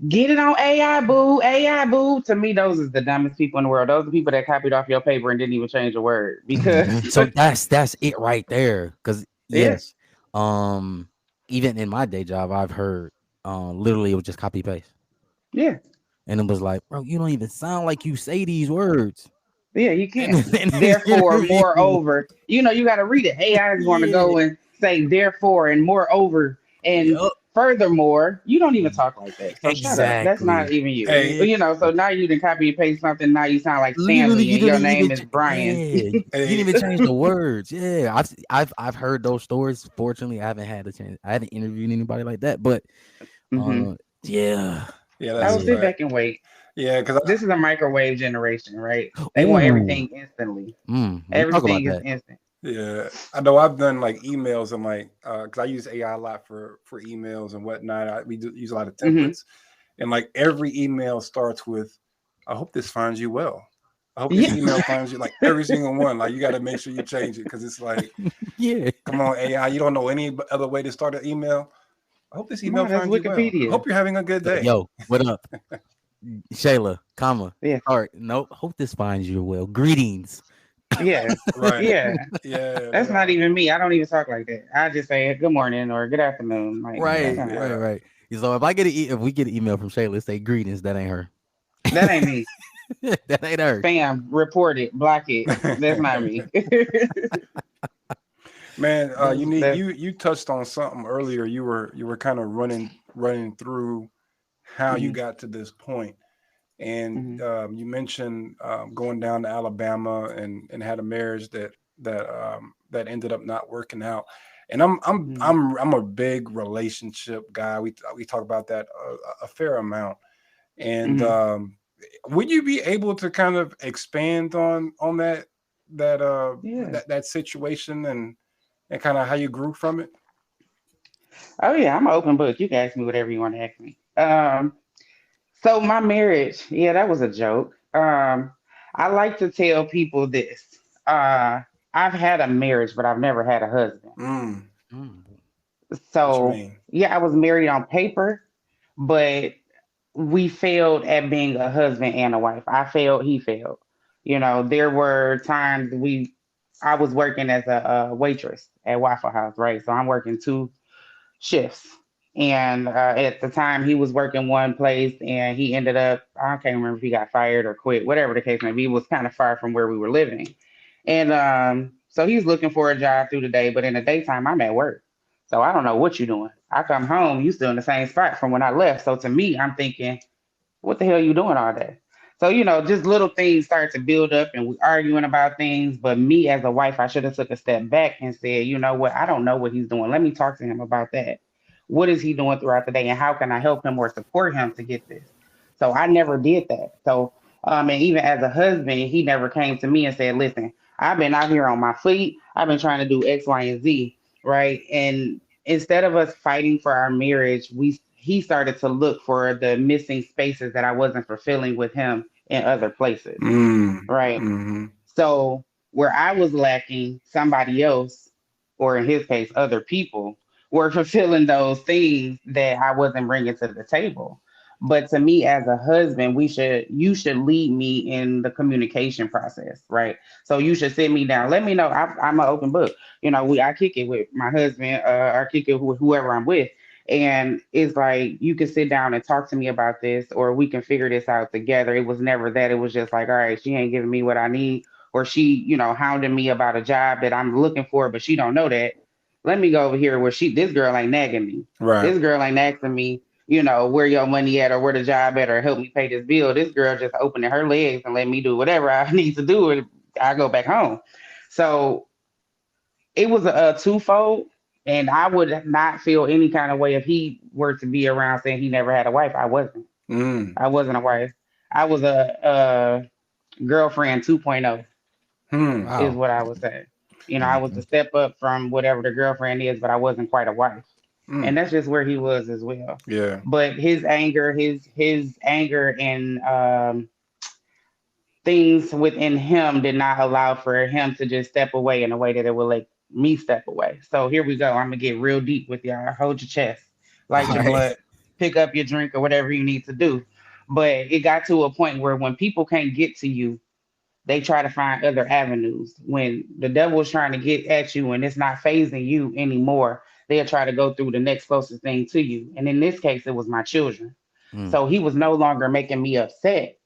get it on AI boo, AI boo. To me, those is the dumbest people in the world. Those are people that copied off your paper and didn't even change a word. Because Mm-hmm. So that's it right there. Cause yeah, yes, um, even in my day job, I've heard literally it was just copy paste, yeah, and it was like, bro, you don't even sound like you say these words, yeah, you and can't. in this Therefore, interview, moreover, you got to read it. AI is going to yeah, go and say therefore and moreover and yup, furthermore. You don't even talk like that. So shut up. That's not exactly, even you. Hey, yeah. So now you can copy and paste something. Now you sound like Literally, Stanley you and your didn't name even, is Brian. yeah, you didn't hey, even change the words. Yeah, I've heard those stories. Fortunately, I haven't had a chance. I haven't interviewed anybody like that, but Hmm. yeah, yeah, I that's will a yeah. sit fact. back and wait. Yeah, because This is a microwave generation, right? They want Ooh, everything instantly. let me talk about Everything is that. instant. yeah, I know I've done like emails and like because I use AI a lot for emails and whatnot. We do use a lot of Hmm. templates, and like every email starts with, "I hope this finds you well." I hope this Yeah. email finds you. Like every single one. Like you got to make sure you change it because it's like, Yeah. come on, AI, you don't know any other way to start an email. I hope this email No, that's finds you well. I Wikipedia. hope you're having a good day. Yo, what up? Shayla, comma. Yeah. All right. Nope. Hope this finds you well. Greetings. Yeah. Right. Yeah. Yeah. That's not even me. I don't even talk like that. I just say good morning or good afternoon. Like that's Right, not right, Yeah. right. So if I get if we get an email from Shayla, say greetings, that ain't her. that ain't me. That ain't her. Spam, report it, block it. That's not me. Man, Unique, That's you touched on something earlier. You were kind of running through how you hmm got to this point, and hmm you mentioned going down to Alabama and had a marriage that ended up not working out. And hmm I'm a big relationship guy. We talk about that a fair amount. And hmm would you be able to kind of expand on Yeah. that situation and kind of how you grew from it? Oh yeah, I'm an open book. You can ask me whatever you want to ask me. So my marriage, yeah, that was a joke. I like to tell people this. Uh, I've had a marriage, but I've never had a husband. Mm, Mm. what you So mean? yeah, I was married on paper, but we failed at being a husband and a wife. I failed, he failed. There were times I was working as a waitress at Waffle House, right? So I'm working two shifts. And at the time, he was working one place, and he ended up, I can't remember if he got fired or quit, whatever the case may be. It was kind of far from where we were living. And so he's looking for a job through the day, but in the daytime, I'm at work. So I don't know what you're doing. I come home, you still in the same spot from when I left. So to me, I'm thinking, what the hell are you doing all day? So, just little things start to build up and we arguing about things. But me as a wife, I should have took a step back and said, you know what, I don't know what he's doing. Let me talk to him about that. What is he doing throughout the day, and how can I help him or support him to get this? So I never did that. So and even as a husband, he never came to me and said, "Listen, I've been out here on my feet. I've been trying to do X, Y, and Z, right?" And instead of us fighting for our marriage, he started to look for the missing spaces that I wasn't fulfilling with him in other places, right? Mm-hmm. So where I was lacking, somebody else, or in his case, other people, were fulfilling those things that I wasn't bringing to the table. But to me, as a husband, you should lead me in the communication process, right? So you should sit me down, let me know. I'm an open book. I kick it with my husband, I kick it with whoever I'm with, and it's like you can sit down and talk to me about this, or we can figure this out together. It was never that. It was just like, all right, she ain't giving me what I need, or she, hounding me about a job that I'm looking for, but she don't know that. Let me go over here where this girl ain't nagging me. Right. This girl ain't asking me, where your money at or where the job at or help me pay this bill. This girl just opening her legs and let me do whatever I need to do, and I go back home. So it was a twofold, and I would not feel any kind of way if he were to be around saying he never had a wife. I wasn't. Mm. I wasn't a wife. I was a girlfriend 2.0 Hmm. is Wow. what I would say. I was Mhm. the step up from whatever the girlfriend is, but I wasn't quite a wife. And Mm. that's just where he was as well. Yeah. But his anger and things within him did not allow for him to just step away in a way that it would let me step away. So here we go. I'm gonna get real deep with y'all. Hold your chest, All light your right. blood, pick up your drink or whatever you need to do. But it got to a point where when people can't get to you, they try to find other avenues. When the devil is trying to get at you and it's not phasing you anymore, they'll try to go through the next closest thing to you. And in this case, it was my children. Mm, So he was no longer making me upset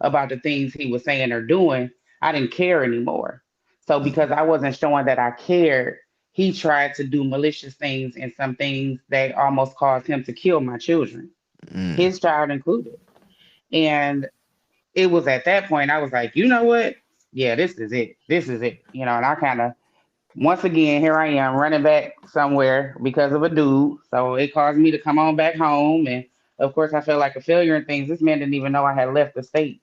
about the things he was saying or doing. I didn't care anymore. So because I wasn't showing that I cared, he tried to do malicious things and some things that almost caused him to kill my children, Mm. his child included. And it was at that point I was like, you know what? Yeah, this is it. This is it. And I kind of, once again, here I am running back somewhere because of a dude. So it caused me to come on back home. And of course, I felt like a failure and things. This man didn't even know I had left the state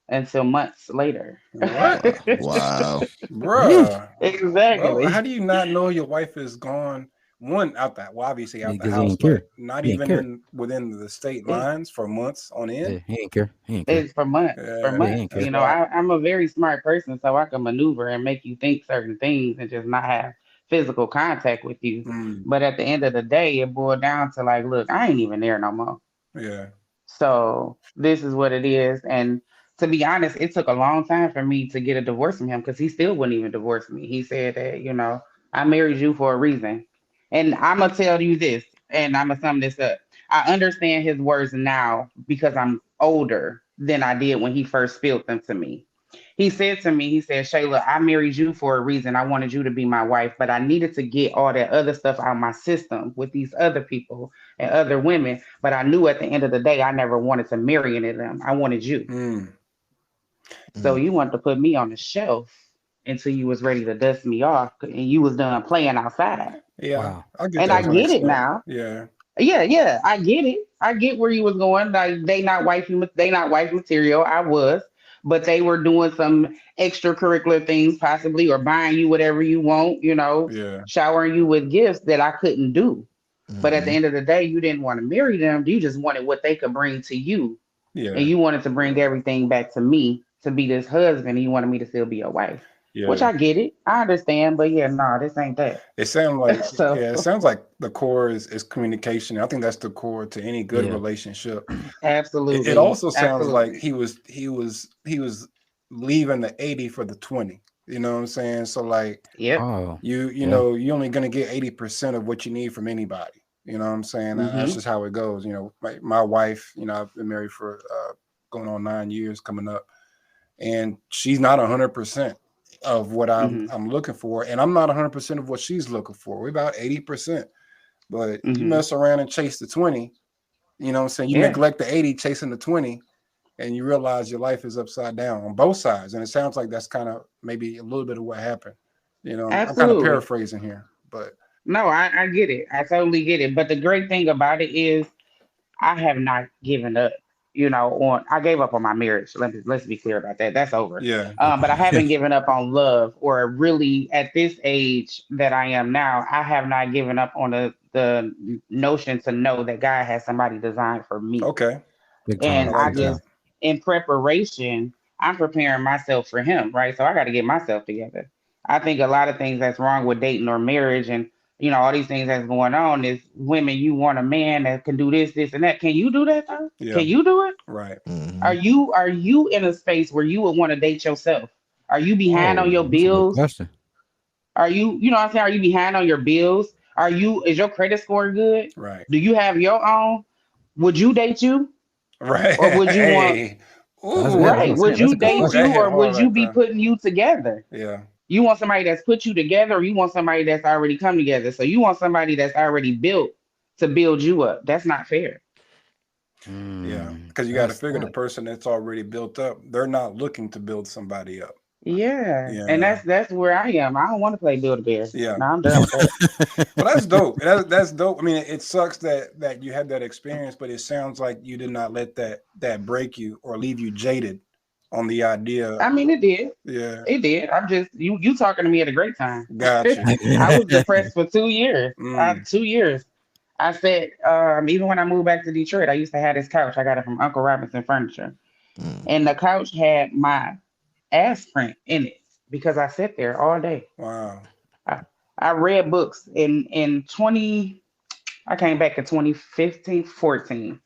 until months later. What? Wow. Bruh. Well, how Exactly. do you not know your wife is gone? One out the well, obviously out the because he house, ain't but care. not He ain't even care. within the state It, lines for months on end. Yeah, he ain't care. He ain't care. it's for months, for Yeah, Yeah, he months. ain't that's care. why. I'm a very smart person, so I can maneuver and make you think certain things and just not have physical contact with you. Mm, But at the end of the day, it boiled down to like, look, I ain't even there no more. yeah. So this is what it is. And to be honest, it took a long time for me to get a divorce from him because he still wouldn't even divorce me. He said that, I married you for a reason. And I'm going to tell you this, and I'm going to sum this up. I understand his words now because I'm older than I did when he first spilled them to me. He said to me, he said, Shayla, I married you for a reason. I wanted you to be my wife, but I needed to get all that other stuff out of my system with these other people and other women. But I knew at the end of the day, I never wanted to marry any of them. I wanted you. Mm, So Mm. you wanted to put me on the shelf until you was ready to dust me off and you was done playing outside. yeah, Wow. I get And that I to an get it extent. now. Yeah, Yeah, I get it. I get where you was going. Like they not wife material. I was, but they were doing some extracurricular things possibly, or buying you whatever you want. yeah, Showering you with gifts that I couldn't do. But at the Mhm. end of the day, you didn't want to marry them. You just wanted what they could bring to you, and yeah, you wanted to bring everything back to me to be this husband, and you wanted me to still be your wife. Which yeah. I get it. I understand, but yeah, no, this ain't that. It sounds like So yeah, it sounds like the core is communication. I think that's the core to any good Yeah. relationship. It absolutely, also sounds like absolutely. he was leaving the 80 for the 20. You know what I'm saying? So like Yep. Oh. you Yeah. know you're only gonna get 80% of what you need from anybody. You know what I'm saying? That's Mm-hmm. just how it goes. My wife, I've been married for going on 9 years coming up, and she's not 100% of what I'm Mm-hmm. I'm looking for, and I'm not 100% of what she's looking for. We're about 80%. But you Mm-hmm. mess around and chase the 20, you know what I'm saying? You Yeah. neglect the 80 chasing the 20, and you realize your life is upside down on both sides. And it sounds like that's kind of maybe a little bit of what happened. I'm kind of Absolutely. paraphrasing here, but No, I get it. I totally get it. But the great thing about it is I have not given up. On I gave up on my marriage. Let's be clear about that. That's over. Yeah. But I Okay. haven't given up on love, or really at this age that I am now, I have not given up on the notion to know that God has somebody designed for me. Okay. Big I And time. I like Big that. time. just, in preparation, I'm preparing myself for him, right? So I got to get myself together. I think a lot of things that's wrong with dating or marriage and all these things that's going on is women, you want a man that can do this, this, and that. Can you do that though? Yeah. Can you do it? Right. Are Hmm. you in a space where you would want to date yourself? Are you behind on Oh, your that's a good bills? question. Are you know what I'm saying? Are you behind on your bills? Is your credit score good? Right. Do you have your own? Would you date you? Right. Or would you want Hey. That's yeah. That's what Ooh. I'm right? Would saying. That's a you good Ooh. date question. That you hit or hard would you right be there. putting you together? Yeah. You want somebody that's put you together or you want somebody that's already come together. So you want somebody that's already built to build you up. That's not fair. Yeah. Mm, Because you got to that's figure the that. person that's already built up, they're not looking to build somebody up. Yeah. And Yeah. that's where I am. I don't want to play Build a Bear. Yeah. No, I'm done with that. Well, that's dope. That's dope. I mean, it sucks that you had that experience, but it sounds like you did not let that break you or leave you jaded on the idea. I mean it did. Yeah, It did. I'm just you talking to me at a great time. got you. I was depressed for 2 years. Mm, 2 years. I said, even when I moved back to Detroit, I used to have this couch. I got it from Uncle Robinson Furniture. And the couch had my ass print in it because I sat there all day. wow. I, I read books in 20, I came back in 2015, 14.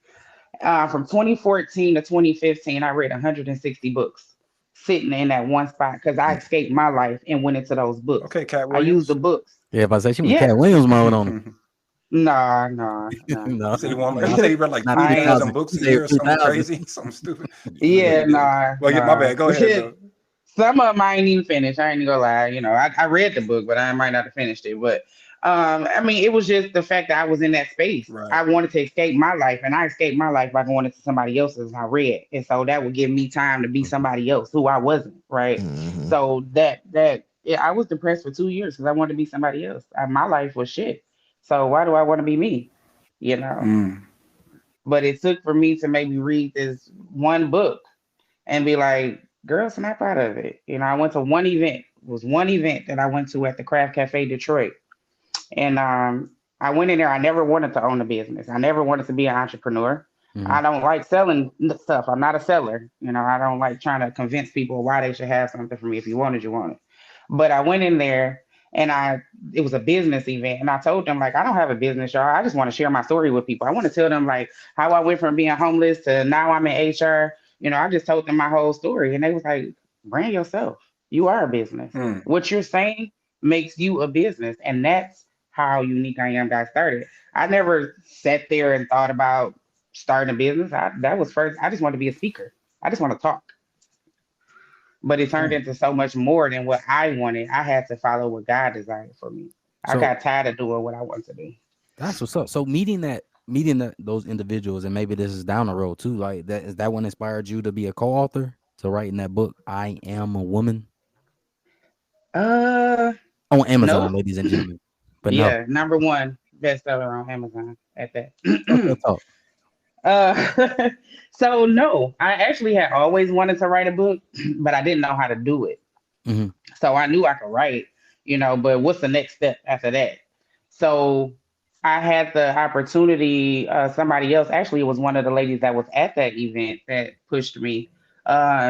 From 2014 to 2015, I read 160 books sitting in that one spot because I escaped my life and went into those books. Okay, Cat I used the Williams. books. Yeah, if I say she went Cat Yes. Williams mode on him. You No, no, no. No, said he won. Like, you no, said he read like not three I ain't. thousand 3,000. books You a year said or something 3,000. crazy, something stupid. No, Yeah, you didn't. no, Well, yeah, my no. bad. Go ahead though. Some of them I ain't even finished. I ain't gonna lie. I read the book, but I might not have finished it. But I mean, it was just the fact that I was in that space. Right. I wanted to escape my life, and I escaped my life by going into somebody else's. And I read, and so that would give me time to be somebody else who I wasn't. Right. Hmm. So yeah, I was depressed for 2 years because I wanted to be somebody else. My life was shit. So why do I want to be me? You know. Mm, But it took for me to maybe read this one book and be like, girl, snap out of it. I went to one event. It was one event that I went to at the Craft Cafe Detroit. And I went in there. I never wanted to own a business. I never wanted to be an entrepreneur. Mhm. I don't like selling stuff. I'm not a seller. I don't like trying to convince people why they should have something from me. If you want it, you want it. But I went in there and it was a business event. And I told them, like, I don't have a business, y'all. I just want to share my story with people. I want to tell them, like, how I went from being homeless to now I'm in HR. I just told them my whole story. And they was like, brand yourself. You are a business. mm. What you're saying makes you a business. And that's how Unique I Am got started. I never sat there and thought about starting a business. That was first. I just want to be a speaker. I just want to talk. But it turned Okay. into so much more than what I wanted. I had to follow what God designed for me. I So got tired of doing what I wanted to do. that's what's up. So those individuals, and maybe this is down the road too. Like that is that what inspired you to be a co-author to writing that book? I Am a Woman Uh, on Amazon, nope. ladies and gentlemen. But no, Yeah, number one bestseller on Amazon at okay, that. talk. So no, I actually had always wanted to write a book, but I didn't know how to do it. Hmm. So I knew I could write, but what's the next step after that? So I had the opportunity, somebody else, actually, it was one of the ladies that was at that event that pushed me.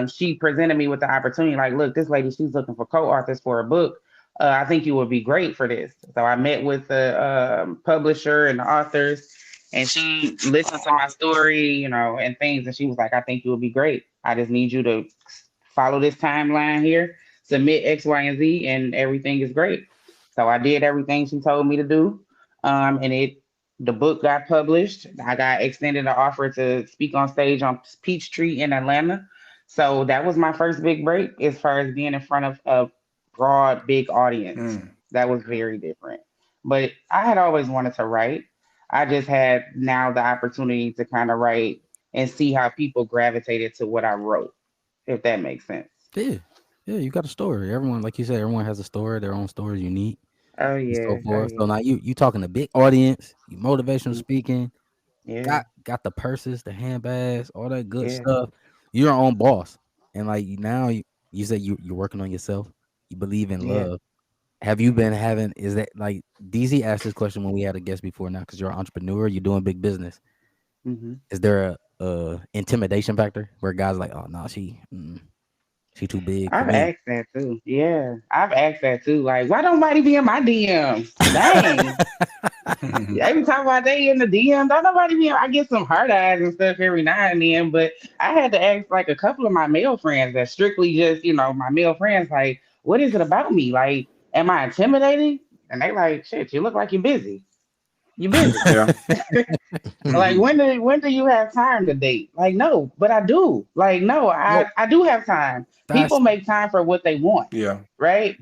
She presented me with the opportunity, like, look, this lady, she's looking for co-authors for a book. I think you would be great for this. So I met with the publisher and the authors, and she listened to my story, and things, and she was like, I think you would be great. I just need you to follow this timeline here, submit X, Y, and Z, and everything is great. So I did everything she told me to do. And the book got published. I got extended an offer to speak on stage on Peachtree in Atlanta. So that was my first big break as far as being in front of a broad, big audience. Mm. That was very different. But I had always wanted to write. I just had now the opportunity to kind of write and see how people gravitated to what I wrote, if that makes sense. Yeah, yeah, you got a story. Everyone, like you said, everyone has a story. Their own story is unique. Oh and so yeah. Oh forth. So yeah. now you talking to big audience, you motivational Mm, speaking, yeah. got the purses, the handbags, all that good Yeah. stuff. You're your own boss, and like now you say you're working on yourself. You believe in Yeah. love. Have you been having? Is that like DZ asked this question when we had a guest before? Now, because you're an entrepreneur, you're doing big business. Hmm. Is there a intimidation factor where guys like, oh no, she too big for I've me? asked that too. Yeah, I've asked that too. Like, why don't nobody be in my DMs? Dang. Every time I they in the DM, don't nobody be. I get some hard eyes and stuff every now and then, but I had to ask like a couple of my male friends that strictly just, my male friends, like, what is it about me? Like, am I intimidating? And they like, shit, you look like you're busy. You busy. Yeah. Like when do you have time to date? Like no, but I do. Like no, Well, I do have time. People that's make time for what they want, Yeah. right?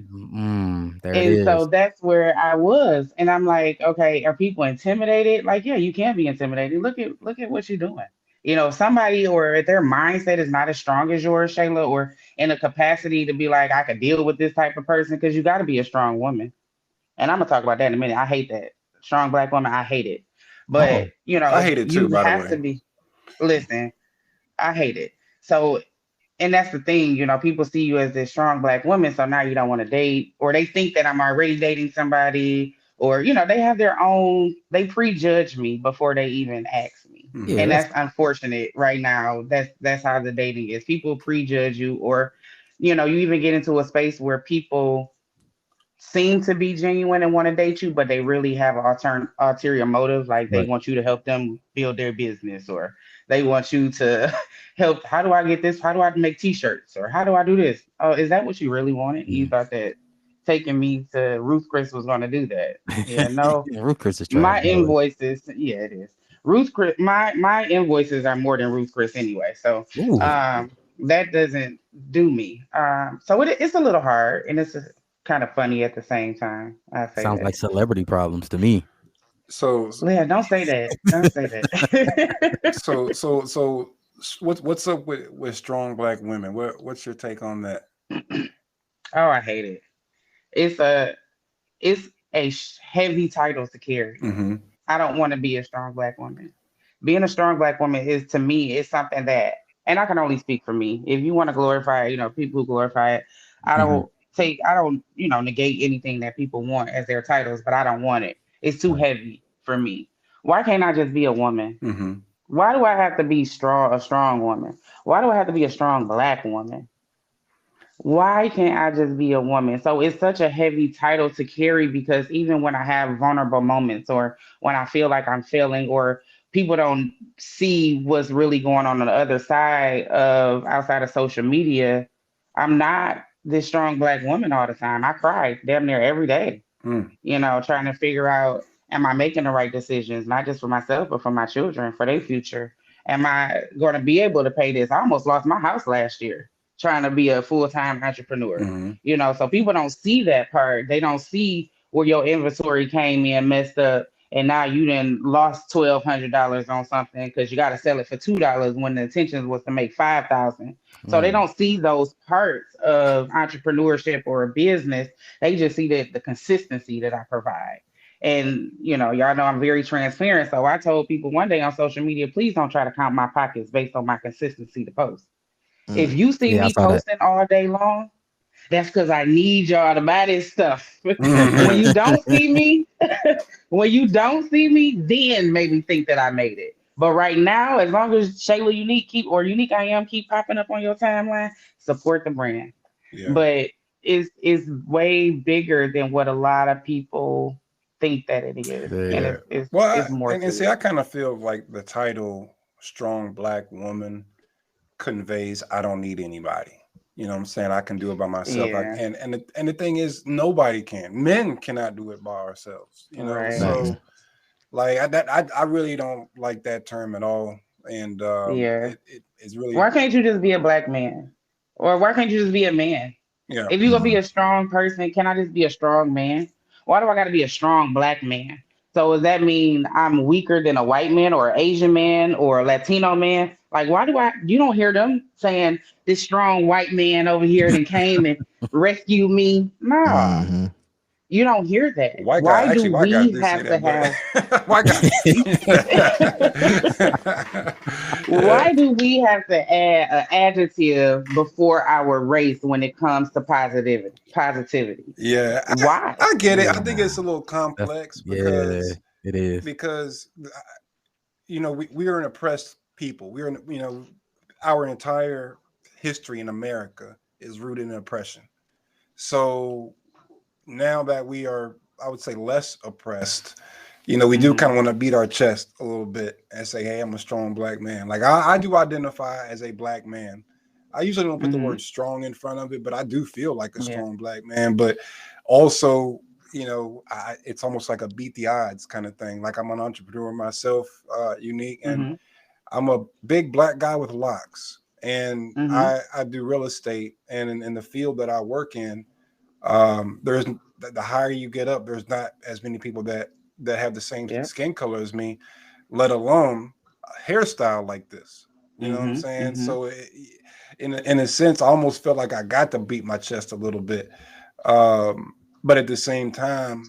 there it And so is. that's where I was. And I'm like, okay, are people intimidated? Like, yeah, you can be intimidated. Look at what you're doing. Somebody or if their mindset is not as strong as yours, Shayla, or in a capacity to be like, I could deal with this type of person, because you got to be a strong woman. And I'm gonna talk about that in a minute. I hate that. Strong black woman, I hate it. But Oh, I hate it too, you by the have to way. be, listen, I hate it. So, and that's the thing, people see you as this strong black woman, so now you don't want to date, or they think that I'm already dating somebody, or they have their own, they prejudge me before they even ask me. yeah, Hmm. And that's that's unfortunate right now. That's how the dating is. People prejudge you, or you even get into a space where people seem to be genuine and want to date you, but they really have an ulterior motive. Like they right. want you to help them build their business, or they want you to help. How do I get this? How do I make t-shirts? Or how do I do this? Oh, is that what you really wanted? You Mm. thought that taking me to Ruth Chris was going to do that? Yeah, no. Yeah, Ruth Chris is trash, My by the way. invoices, yeah, it is. Ruth Chris, my invoices are more than Ruth Chris anyway. So Ooh, that doesn't do me. So it's a little hard, and it's kind of funny at the same time. I say sounds like that. celebrity problems to me. So Leah, don't say that. Don't say that. what's up with strong black women? What's your take on that? Oh, I hate it. It's a it's a heavy title to carry. Hmm. I don't want to be a strong black woman. Being a strong black woman is, to me, is something that, and I can only speak for me. If you want to glorify it, people who glorify it, Mhm. I don't, negate anything that people want as their titles, but I don't want it. It's too Right. heavy for me. Why can't I just be a woman? Hmm. Why do I have to be a strong woman? Why do I have to be a strong black woman? Why can't I just be a woman? So it's such a heavy title to carry, because even when I have vulnerable moments, or when I feel like I'm failing, or people don't see what's really going on the other side of outside of social media, I'm not this strong black woman all the time. I cry damn near every day, Mm. trying to figure out, am I making the right decisions, not just for myself, but for my children, for their future? Am I going to be able to pay this? I almost lost my house last year trying to be a full-time entrepreneur. Hmm. So people don't see that part. They don't see where your inventory came in messed up, and now you then lost $1,200 on something because you got to sell it for $2 when the intention was to make 5,000. So they Mm. don't see those parts of entrepreneurship or a business. They just see the consistency that I provide. And y'all know I'm very transparent. So I told people one day on social media, please don't try to count my pockets based on my consistency to post. If Mm. you see Yeah, I me saw that. posting all day long, that's because I need y'all to buy this stuff. When Hmm. you don't see me, when you don't see me, then maybe think that I made it. But right now, as long as Shayla Unique I Am keep popping up on your timeline, support the brand. Yeah. But it's way bigger than what a lot of people think that it is, and Yeah. Yeah. it's it's Well, it's more and to see, it. I kind of feel like the title "strong black woman" conveys I don't need anybody. You know what I'm saying? I can do it by myself. Yeah, And the thing is, nobody can. Men cannot do it by ourselves. right. Facts. Mm-mm. So like I really don't like that term at all. And Yeah. it's really Why can't you just be a black man? Or why can't you just be a man? yeah. If you're gonna be Mm. a strong person, can I just be a strong man? Why do I gotta be a strong black man? So does that mean I'm weaker than a white man or Asian man or a Latino man? Like why do I you don't hear them saying this strong white man over here that came and rescued me? No. Mhm. You don't hear that. White guy, Why do actually, white guys we do say have to that, have but white guys. Yeah, why do we have to add an adjective before our race when it comes to positivity? yeah, Why? I get it. I think it's a Yeah. little That's complex yeah, it is. because we are an oppressed people. We are our entire history in America is rooted in oppression. So now that we are, I would say, less oppressed, we do kind Hmm. of want to beat our chest a little bit and say, hey, I'm a strong black man. Like I do identify as a black man. I usually don't put the Hmm. word strong in front of it, but I do feel like a Yeah. strong black man. But also, it's almost like a beat the odds kind of thing. Like I'm an entrepreneur myself, unique, and Hmm. I'm a big black guy with locks. And Hmm. I do real estate, and in the field that I work in, there's the higher you get up, there's not as many people that have the same Yeah. skin color as me, let alone a hairstyle like this. You know what I'm Hmm. saying? Hmm. So in a sense, I almost felt like I got to beat my chest a little bit, but at the same time,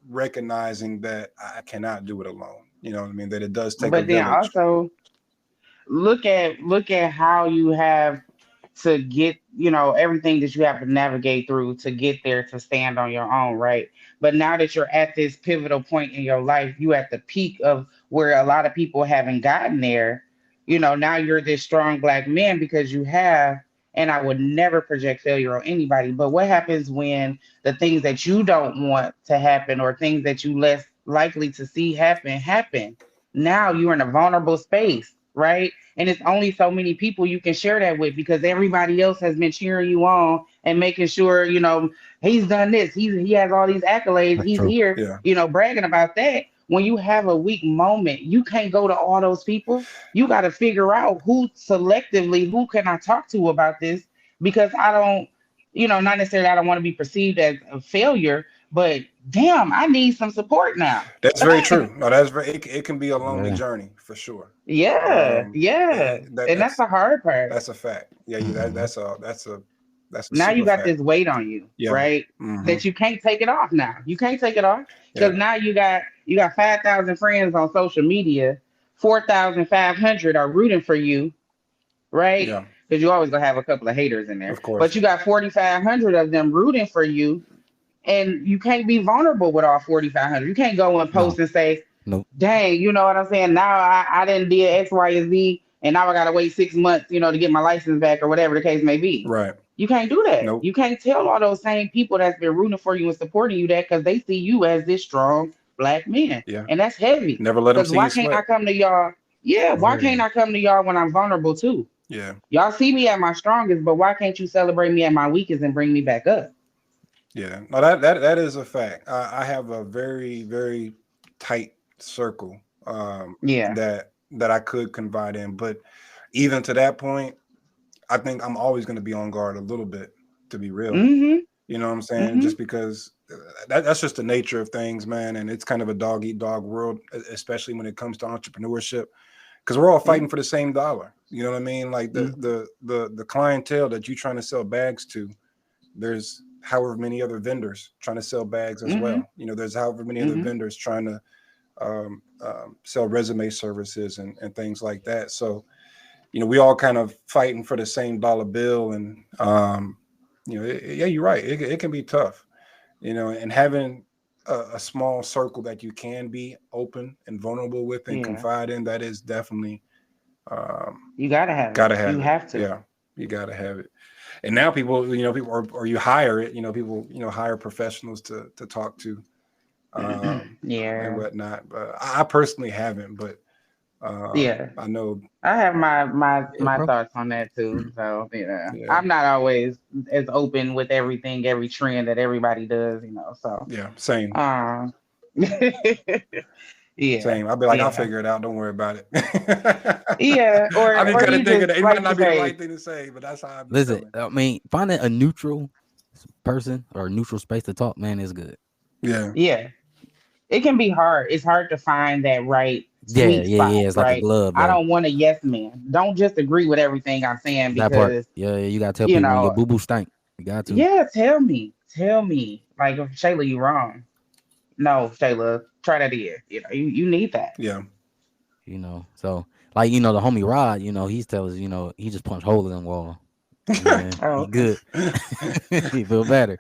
recognizing that I cannot do it alone. You know what I mean? That it does take a But then village. also look at how you have to get, everything that you have to navigate through to get there to stand on your own, right? But now that you're at this pivotal point in your life, you at the peak of where a lot of people haven't gotten there. Now you're this strong black man because you have, and I would never project failure on anybody. But what happens when the things that you don't want to happen or things that you less likely to see happen? Now you're in a vulnerable space, right? And it's only so many people you can share that with because everybody else has been cheering you on and making sure, he's done this. He has all these accolades. That's He's true. here, Yeah, bragging about that. When you have a weak moment, you can't go to all those people. You got to figure out who can I talk to about this because I don't, not necessarily I don't want to be perceived as a failure, but damn, I need some support now. that's very true. No, that's very. It can be a lonely Yeah. journey for sure. Yeah, yeah. That And that's that's the hard part. that's a fact. Yeah, Mhm. that's a Now you super got fact. this weight on you, Yeah. right? Hmm. That you can't take it off now. You can't take it off Yeah. because now you got 5,000 friends on social media. 4,500 are rooting for you, right? Yeah. Because you always gonna have a couple of haters in there, Of but course. you got 4,500 of them rooting for you, and you can't be vulnerable with all 4,500. You can't go and No. post and say, Nope. dang, you know what I'm saying? Now I didn't did X, Y, and Z, and now I gotta wait 6 months, to get my license back or whatever the case may be. Right. You can't do that. Nope. You can't tell all those same people that's been rooting for you and supporting you that because they see you as this strong black man. Yeah. And that's heavy. Never let them Because see why you can't I sweat. come to y'all? Yeah, why can't Yeah. I come to y'all when I'm vulnerable too? Yeah. Y'all see me at my strongest, but why can't you celebrate me at my weakest and bring me back up? Yeah. No, that is a fact. I have a very, very tight circle Yeah. that I could confide in, but even to that point, I think I'm always going to be on guard a little bit, to be real. Mm-hmm. You know what I'm saying? Mm-hmm. Just because that's just the nature of things, man. And it's kind of a dog eat dog world, especially when it comes to entrepreneurship, because we're all Yeah. fighting for the same dollar. You know what I mean? Like the Mm-hmm. the the the clientele that you're trying to sell bags to, there's however many other vendors trying to sell bags as Mm-hmm. well. There's however many other Mm-hmm. vendors trying to sell resume services and things like that. So we all kind of fighting for the same dollar bill, and yeah, you're right. It can be tough, and having a small circle that you can be open and vulnerable with and Yeah. confide in, that is definitely You gotta have it. gotta You have it. have to. Yeah, you gotta have it. And now people, or you hire it, people, hire professionals to talk to, and Yeah. whatnot. But I personally haven't, but Yeah. I know, I have my my Yeah, my bro. thoughts on that too. So yeah, yeah, I'm not always as open with everything, every trend that everybody does. So yeah, same. um, yeah, Same. I'll be like, I'll yeah, figure it out. Don't worry about it. yeah. I Or be or kind of you thinking just that it might like you not be the say, right thing to say, but that's how I be Listen, feeling. I mean, finding a neutral person or a neutral space to talk, man, is good. Yeah. yeah. It can be hard. It's hard to find that right Yeah, sweet yeah, spot, yeah. It's like a right? glove, I though. don't want a yes man. Don't just agree with everything I'm saying That part. because Yeah, yeah, you gotta tell you people when your know boo boo stink. You got to. Yeah, tell me. Tell me. Like, Shayla, you wrong. No, Shayla, try that again. You need that. Yeah. So like the homie Rod, he's telling us, he just punched holes in the wall. Yeah, Oh, he okay. good. He feel better.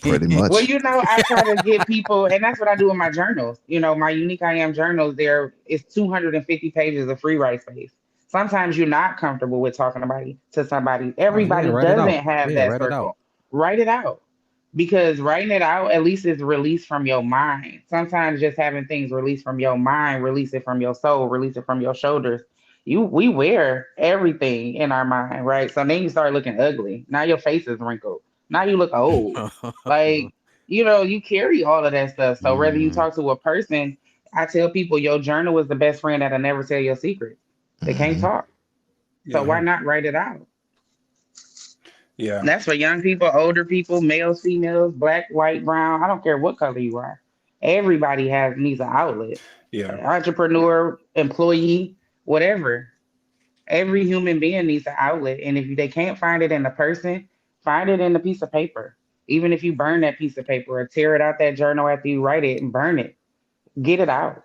Pretty Well, much. I try to get people, and that's what I do in my journals. My Unique I Am journals, there is 250 pages of free write space. Sometimes you're not comfortable with talking about it to somebody. Oh yeah, Everybody write it doesn't out. have Yeah, that write it out. circle. Write it out. Because writing it out, at least is released from your mind. Sometimes just having things released from your mind, release it from your soul, release it from your shoulders. We wear everything in our mind, right? So then you start looking ugly. Now your face is wrinkled. Now you look old. Like, you carry all of that stuff. So whether you Mm. talk to a person, I tell people your journal is the best friend that'll never tell your secrets. They can't Hmm. talk. So Yeah. why Right. not write it out? Yeah. That's for young people, older people, males, females, black, white, brown. I don't care what color you are. Everybody needs an outlet. Yeah. Entrepreneur, employee, whatever. Every human being needs an outlet. And if they can't find it in a person, find it in a piece of paper. Even if you burn that piece of paper or tear it out that journal after you write it and burn it, get it out.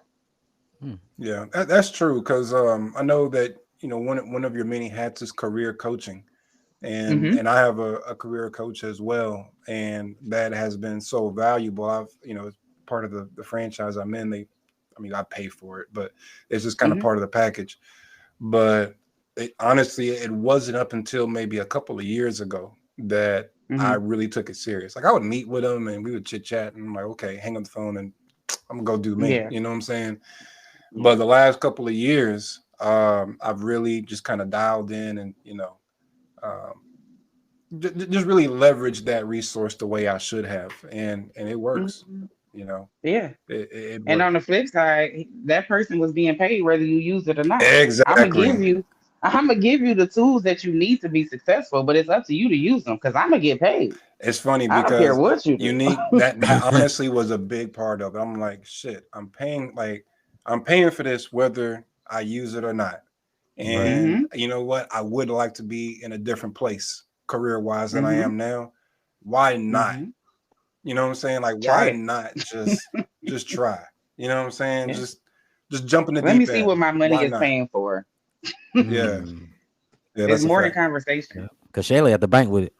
Mm. Yeah. That's true. Because I know that one of your many hats is career coaching, Hmm. and I have a career coach as well, and that has been so valuable. It's part of the franchise I'm in. I pay for it, but it's just kind of Hmm. part of the package. But honestly, it wasn't up until maybe a couple of years ago that I Hmm. really took it serious. Like I would meet with him and we would chit chat, and I'm like, okay, hang up the phone and I'm gonna go do me. Yeah. You know what I'm saying? Yeah. But the last couple of years, I've really just kind of dialed in and um, just really leveraged that resource the way I should have, and it works. Hmm. You know, Yeah. it And on works the flip side, that person was being paid whether you use it or not. I'm gonna exactly. give you, I'm gonna give you the tools that you need to be successful, but it's up to you to use them because I'm gonna get paid. It's funny I don't care because what you do. unique that honestly was a big part of it. I'm like, shit, I'm paying for this whether I use it or not. Right. And Hmm. you know what? I would like to be in a different place career wise than I Hmm. am now. Why not? Hmm. You know what I'm saying? Like, Try why it. not just try? You know what I'm saying? Yeah. Just jump in the Let me deep see end. what my money Why is not? paying for. Yeah, Mm. yeah, It's that's a more than fact. Yeah. conversation. Cause Shayla at the bank with it.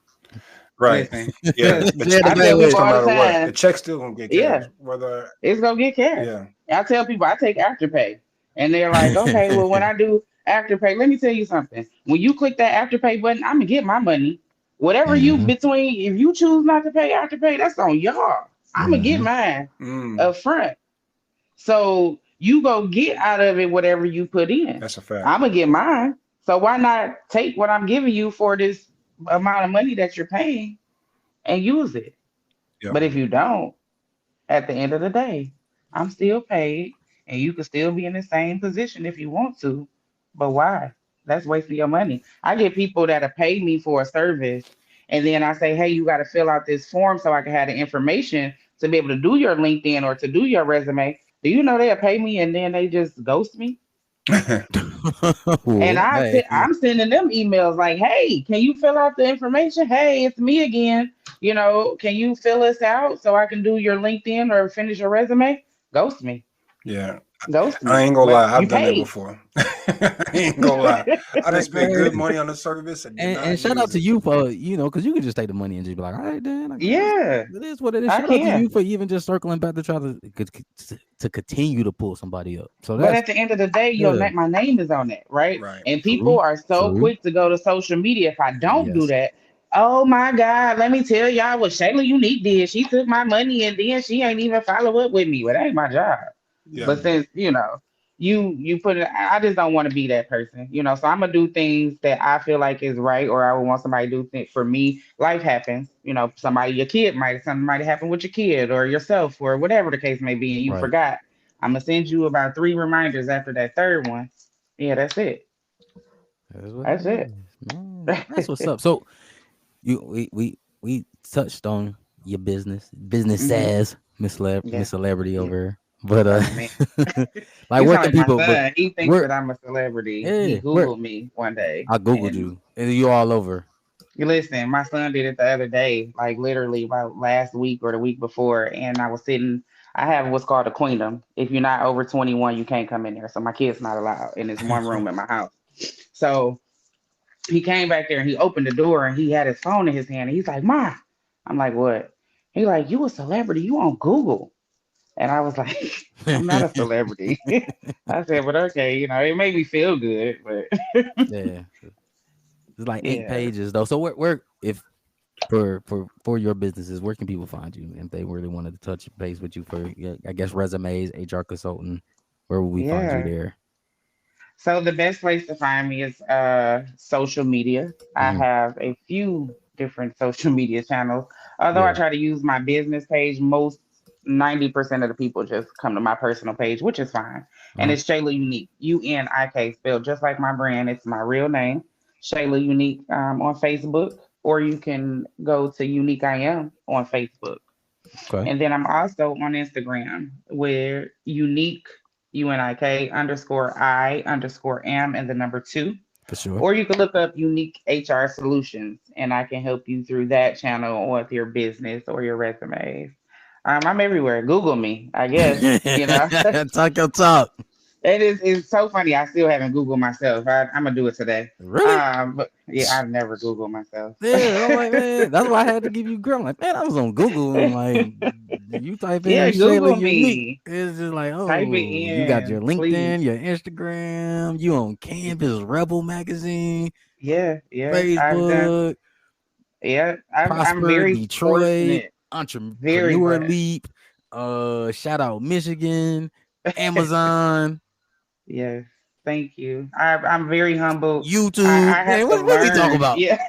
Right. Listen, Yeah. because The She at the I check bank tell clears with people no all the matter what. The time, check's still gonna get cash. yeah, Whether it's gonna get cash. yeah. I tell people I take Afterpay, and they're like, okay, well, when I do Afterpay, let me tell you something. When you click that Afterpay button, I'm gonna get my money. Whatever you Hmm. between, if you choose not to pay Afterpay, that's on y'all. I'm gonna get Hmm. mine Mm, up front. So you go get out of it whatever you put in. that's a fact. I'm gonna get mine. So why not take what I'm giving you for this amount of money that you're paying and use it? Yep. But if you don't, at the end of the day, I'm still paid and you can still be in the same position if you want to. But why? That's wasting your money. I get people that have paid me for a service and then I say, hey, you got to fill out this form so I can have the information to be able to do your LinkedIn or to do your resume. Do you know they'll pay me and then they just ghost me? And What? Hey. I'm sending them emails like, hey, can you fill out the information? Hey, it's me again. Can you fill us out so I can do your LinkedIn or finish your resume? Ghost me. Yeah. Ghost I me. ain't gonna But lie, you I've done that paid. before. I ain't gonna lie. I done Right, spent right. good money on the service and did And not shout out use to it. you for because you can just take the money and just be like, all right, then I guess Yeah, it is what it is. I Shout out to you can. for even just circling back to try to continue to pull somebody up. So But that's at the end of the day, good. my name is on it, right? Right. And people True. are so True. quick to go to social media. If I don't do Yes. that, oh my God, let me tell y'all what Shayla Unique did. She took my money and then she ain't even follow up with me. Well, that ain't my job. Yeah. But since you put it, I just don't want to be that person. So I'm gonna do things that I feel like is right, or I would want somebody to do things for me. Life happens. Somebody, your kid something might happen with your kid or yourself or whatever the case may be, and you Right. forgot. I'm gonna send you about 3 reminders after that third one. Yeah, that's it. That's what it That's it. is, man. That's what's up. So we touched on your business Hmm. says Yeah. Miss Celebrity Yeah. over here. But Oh man. like You where sound can like my people but son. He thinks where that I'm a celebrity. He yeah, where Googled me one day I Googled and you and you all over. Listen, my son did it the other day, like literally about last week or the week before, and I was sitting. I have what's called a queendom. If you're not over 21, you can't come in there. So my kid's not allowed, and it's one room in my house. So he came back there and he opened the door and he had his phone in his hand and he's like, "Ma," I'm like, "What?" He like, "You a celebrity? You on Google?" And I was like, "I'm not a celebrity." I said, "But okay, it made me feel good." But Yeah, it's like 8 yeah, pages though. So where if for your businesses, where can people find you if they really wanted to touch base with you for, yeah, I guess, resumes, HR consultant? Where will we find you yeah. there? So the best place to find me is social media. I Hmm. have a few different social media channels. Although I Yeah. try to use my business page, most 90% of the people just come to my personal page, which is fine. And Uh-huh. it's Shayla Unique, UNIK, spelled just like my brand. It's my real name, Shayla Unique, on Facebook, or you can go to Unik I Am on Facebook. Okay. And then I'm also on Instagram where unique, UNIK underscore I underscore am and the number two. For sure. Or you can look up Unique HR Solutions and I can help you through that channel with your business or your resumes. I'm everywhere. Google me, I guess. Talk your talk. It's so funny. I still haven't Googled myself. I'm gonna do it today. Really? But yeah, I've never Googled myself. Yeah, I'm like, man, that's why I had to give you girl. I'm like, man, I was on Google and like you type in Yeah, Shayla Google Unique. me. It's just like, Type it oh, you got your in, please. LinkedIn, your Instagram, you on Campus Rebel magazine, Yeah, yeah. I've done. Facebook, Yeah, I'm Prosper, very Detroit, fortunate. Very Entrepreneur blessed. Leap, shout out Michigan, Amazon, Yes, thank you. I'm very humble. I YouTube. have Man, to what we talk learn. about? Yeah,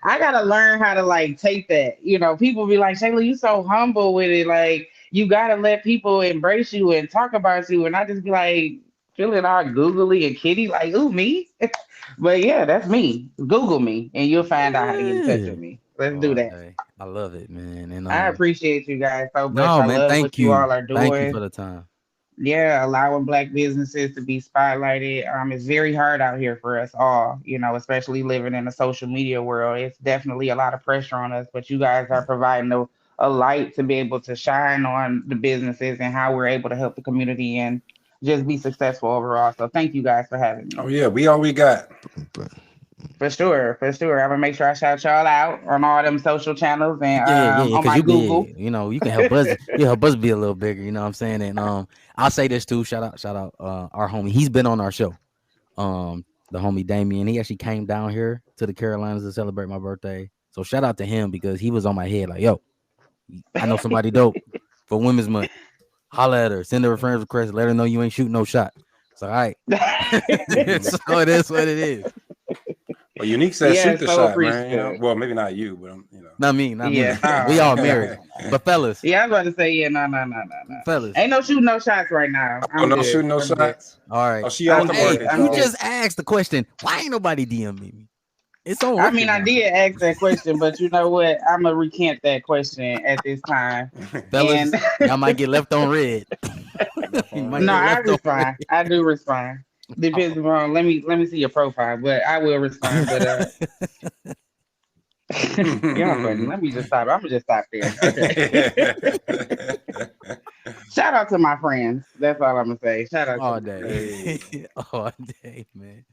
I gotta learn how to like take that. People be like, "Shayla, you so humble with it. Like, you gotta let people embrace you and talk about you." And I just be like, feeling all googly and kitty, like, "Ooh, me." But yeah, that's me. Google me, and you'll find out how to get in touch Yeah. with me. Let's do All that. day. I love it, man. And I appreciate you guys so much. no, I man, love what you all are thank you for doing. the time. Yeah, allowing black businesses to be spotlighted. It's very hard out here for us all, especially living in the social media world. It's definitely a lot of pressure on us, but you guys are providing a light to be able to shine on the businesses and how we're able to help the community and just be successful overall. So thank you guys for having Oh me. yeah, we all we got. But For sure, for sure. I'm gonna make sure I shout y'all out on all them social channels and Yeah, yeah, yeah. on Because my you Google. be, you can help us. You help us be a little bigger. You know what I'm saying? And I'll say this too. Shout out, our homie. He's been on our show. The homie Damien. He actually came down here to the Carolinas to celebrate my birthday. So shout out to him because he was on my head. Like, yo, I know somebody dope for Women's Month. Holla at her. Send her a friend request. Let her know you ain't shooting no shot. So all right. So it is what it is. Well, Unique said Yeah, shoot the so shot, man. appreciative. Well, maybe not you, but Not me, not Yeah, me. We no, all no, married. no, no. But fellas, Yeah, I was about to say, yeah, no, no, no, no, no. fellas. Ain't no shooting no shots right now. oh, I'm no good. shooting no I'm good. shots. All right. Oh, she off Well, I'm the hey, good. market I'm you though. good. just asked the question. Why ain't nobody DM me? It's on I mean, record I now. did ask that question, but you know what? I'm gonna recant that question at this time. And Fellas, y'all might get left on red. Left You on might no, get red. I left on red. respond. I do respond. Depends on. Let me see your profile, but I will respond. But y'all funny. Let me just stop. I'm gonna just stop there. Okay. Shout out to my friends. That's all I'm gonna say. Shout out to All my friends. Hey, day. All day, man.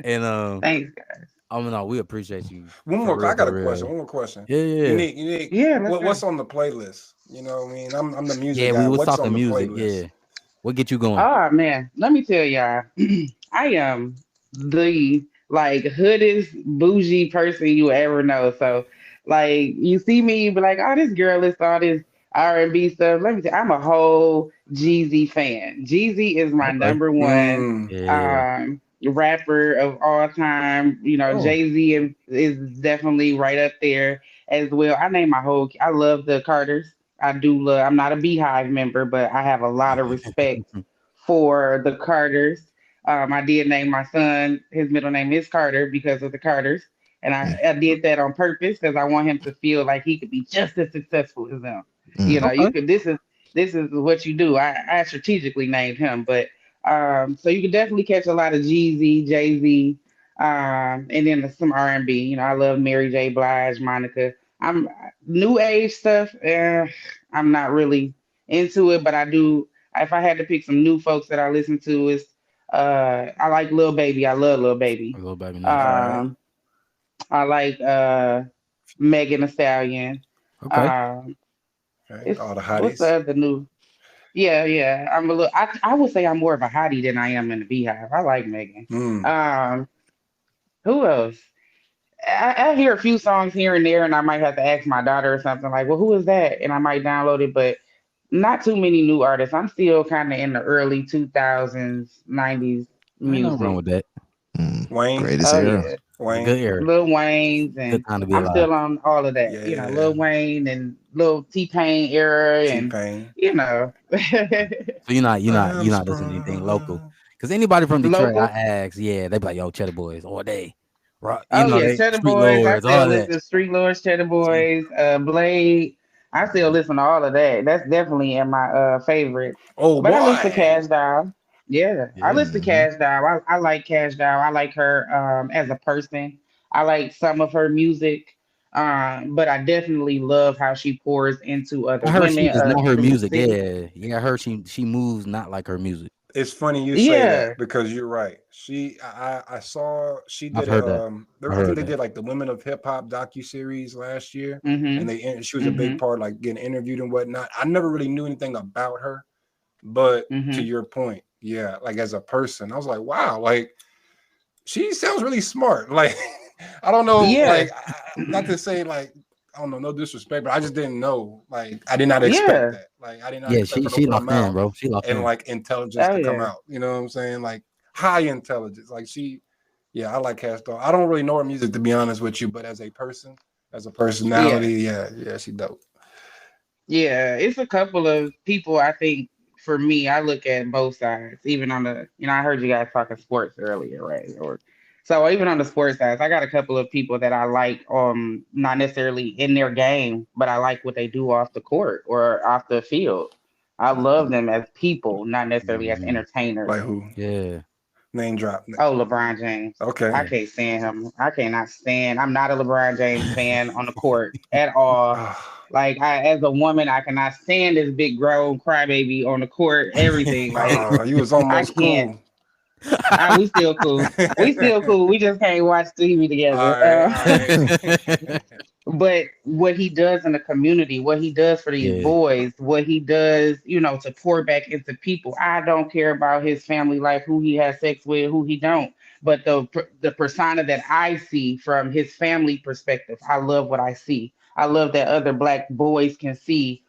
And Thanks, guys. I mean, no, we appreciate you one for more. real, I got for a question. real. One more question. Yeah, yeah. Unique. Yeah, let's go. What's on the playlist? You know what I mean? I'm the music Yeah, we guy. was What's talking on the music. playlist? Yeah. What get you going? Oh man, let me tell y'all, I am the like hoodest bougie person you ever know. So like you see me, you be like, oh, this girl is all this R&B stuff. Let me tell you, I'm a whole Jeezy fan. Jeezy is my Okay. number one Mm. Yeah. rapper of all time. Oh. Jay-Z is definitely right up there as well. I name my whole I love the Carters. I do love. I'm not a Beehive member, but I have a lot of respect for the Carters. I did name my son. His middle name is Carter because of the Carters, and I did that on purpose because I want him to feel like he could be just as successful as them. Okay. You could. This is what you do. I strategically named him, but so you can definitely catch a lot of Jeezy, Jay Z. And then some R&B. You know, I love Mary J. Blige, Monica. I'm new age stuff. I'm not really into it, but I do. If I had to pick some new folks that I listen to, is I like Lil Baby. I love Lil A Baby. little baby, All nice. right. Um, I like Megan Thee Stallion. Okay. Um, Okay. it's All the what's the hotties. other new? Yeah, yeah. I'm a little. I would say I'm more of a hottie than I am in the Beehive. I like Megan. Mm. Um, who else? I hear a few songs here and there, and I might have to ask my daughter or something like, "Well, who is that?" And I might download it, but not too many new artists. I'm still kind of in the early 2000s, 90s Ain't nothing wrong music. with that. Wayne. Greatest Oh era. yeah, It's a good Wayne. era. Lil Wayne's, Good and time to be I'm alive. still on all of that. You know, Yeah. Lil Wayne and Lil T-Pain era, and T-Pain. you know, So you're I'm not listening to anything local. sprung. Because anybody from Detroit, I local. ask, yeah, they be like, yo, Cheddar Boys all day. Rock, Oh yeah, they Cheddar Street Boys. I Lords, still all listen that. to Street Lords, Cheddar See? Boys, Blade. I still listen to all of that. That's definitely in my favorite. Oh But I listen to boy. Cash Doll. Yeah, I Yeah. listen to Hmm. Cash Doll. I like Cash Doll. I like her as a person. I like some of her music. But I definitely love how she pours into other I heard she women, is not her through music. singing. Yeah. I heard she moves not like her music. It's funny you say Yeah. that because you're right. I saw she I've did heard that. I I think heard they that. did like the Women of Hip Hop docu series last year, and Mhm. she was a big Mhm. part, like getting interviewed and whatnot. I never really knew anything about her, but to Mhm. your point, yeah, like as a person, I was like, wow, like she sounds really smart. Like I don't know, Yeah. like not to say like I don't know, no disrespect, but I just didn't know. Like I did not expect Yeah. that. Like I did not Yeah, expect her to she open her locked in, mouth bro. She locked and in. like intelligence Oh to come yeah. out. You know what I'm saying? Like high intelligence. Like yeah, I like Cash Doll. I don't really know her music to be honest with you, but as a person, as a Yeah. personality, yeah, she dope. Yeah, it's a couple of people. I think for me, I look at both sides. Even on the, I heard you guys talking sports earlier, right? Or so even on the sports sides, I got a couple of people that I like. Not necessarily in their game, but I like what they do off the court or off the field. I love them as people, not necessarily as Mhm. entertainers. Like who? Yeah. Name drop. Oh, LeBron James. Okay. I can't stand him. I cannot stand. I'm not a LeBron James fan on the court at all. Ah, Like as a woman, I cannot stand this big grown crybaby on the court. Everything. Like you was I almost can't. cool. We still cool. We still cool. We just can't watch TV All together. right, all right. But what he does in the community, what he does for these Yeah. boys, what he does, to pour back into people. I don't care about his family life, who he has sex with, who he don't. But the persona that I see from his family perspective, I love what I see. I love that other black boys can see,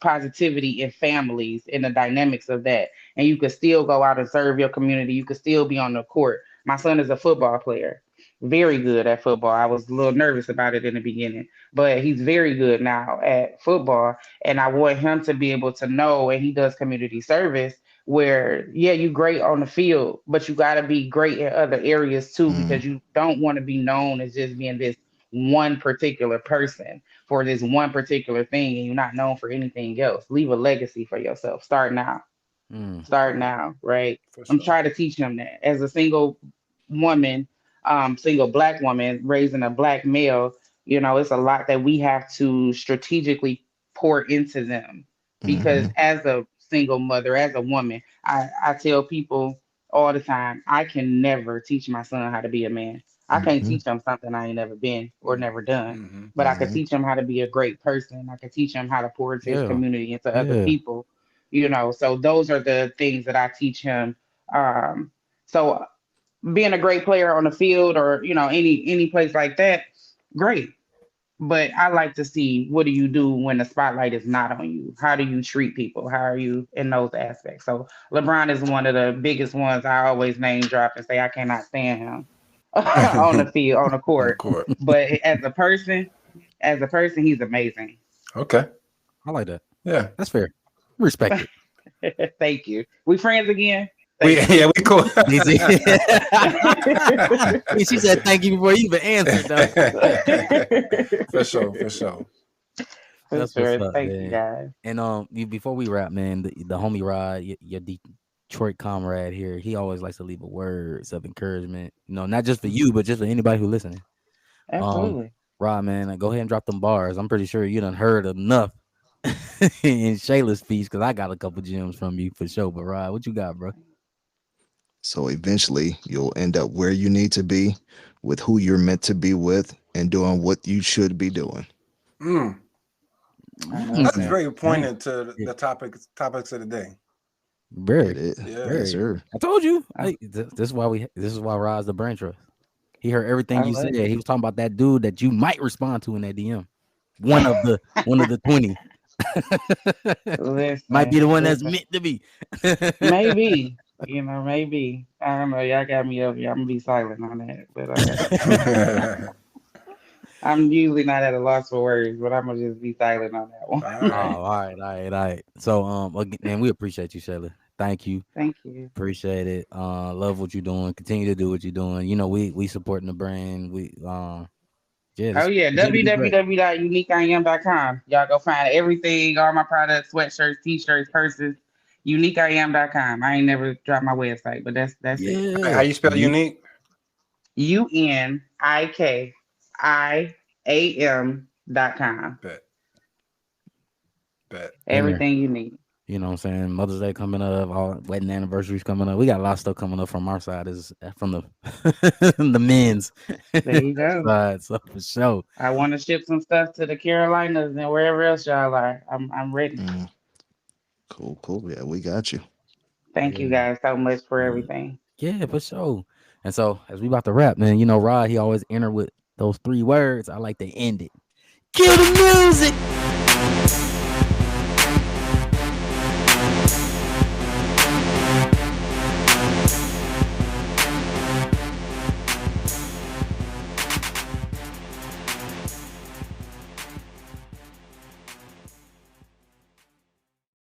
positivity in families and the dynamics of that. And you could still go out and serve your community. You could still be on the court. My son is a football player, very good at football. I was a little nervous about it in the beginning, but he's very good now at football. And I want him to be able to know, and he does community service where, yeah, you great on the field, but you got to be great in other areas too, Mm. because you don't want to be known as just being this one particular person for this one particular thing and you're not known for anything else. Leave a legacy for yourself. Start now. Mm. Start now, right? For I'm sure. trying to teach him that as a single woman, single black woman raising a black male. It's a lot that we have to strategically pour into them because Hmm. as a single mother, as a woman, I tell people all the time, I can never teach my son how to be a man. I can't Hmm. teach him something I ain't never been or Mm-hmm. never done. Mm-hmm. But I could Hmm. teach him how to be a great person. I could teach him how to pour into his Yeah. community, into other Yeah. people. So those are the things that I teach him. So being a great player on the field or any place like that, great. But I like to see, what do you do when the spotlight is not on you? How do you treat people? How are you in those aspects? So LeBron is one of the biggest ones I always name drop and say I cannot stand him on the field, on the On the court. court. But as a person, he's amazing. Okay. I like that. Yeah. That's fair. Respect it. Thank you. We friends again? We Thank you. yeah, we cool. DC. She said thank you before you even answered though. For sure, for sure. For That's what's sure. up, Thank you man. guys. And before we wrap, man, the homie ride, your Detroit comrade here. He always likes to leave a words of encouragement. Not just for you, but just for anybody who listening. Um, Absolutely. Rod, man, go ahead and drop them bars. I'm pretty sure you done heard enough in Shayla's speech because I got a couple gems from you for sure. But Rod, what you got, bro? So eventually you'll end up where you need to be with who you're meant to be with and doing what you should be doing. Mm. I love That's Mm, that. very man, poignant to yeah, the topics of the day. very, It is. Yeah. Yes, very. sir. I told you. I, This is why Rod's the brain trust. He heard everything I you love said. it. He was talking about that dude that you might respond to in that DM. One of the 20. Might be Listen, the one that's listen. meant to be. Maybe, maybe. I don't know. Y'all got me up here. I'm gonna be silent on that. But I'm usually not at a loss for words, but I'm gonna just be silent on that All Oh, one. right. all right. So, again, man, we appreciate you, Shelly. Thank you. Thank you. Appreciate it. Love what you're doing. Continue to do what you're doing. We supporting the brand. Yeah, Oh just yeah, continue to be great. www.uniqueiam.com. Y'all go find everything, all my products, sweatshirts, t-shirts, purses. Uniqueiam.com. I ain't never dropped my website, but that's it. How Yeah, you spell unique. unique? UNIKIAM.com. Bet. Bet. In there. Everything you need. You know what I'm saying? Mother's Day coming up, all wedding anniversaries coming up. We got a lot of stuff coming up from our side, is from the the men's There you go. side. So for sure. I want to ship some stuff to the Carolinas and wherever else y'all are. I'm ready. Mm, cool, cool. Yeah, we got you. Thank you Yeah. guys so much for Yeah. everything. Yeah, for sure. And so as we about to wrap, man, Rod, he always enter with those 3 words. I like to end it. Cue the music.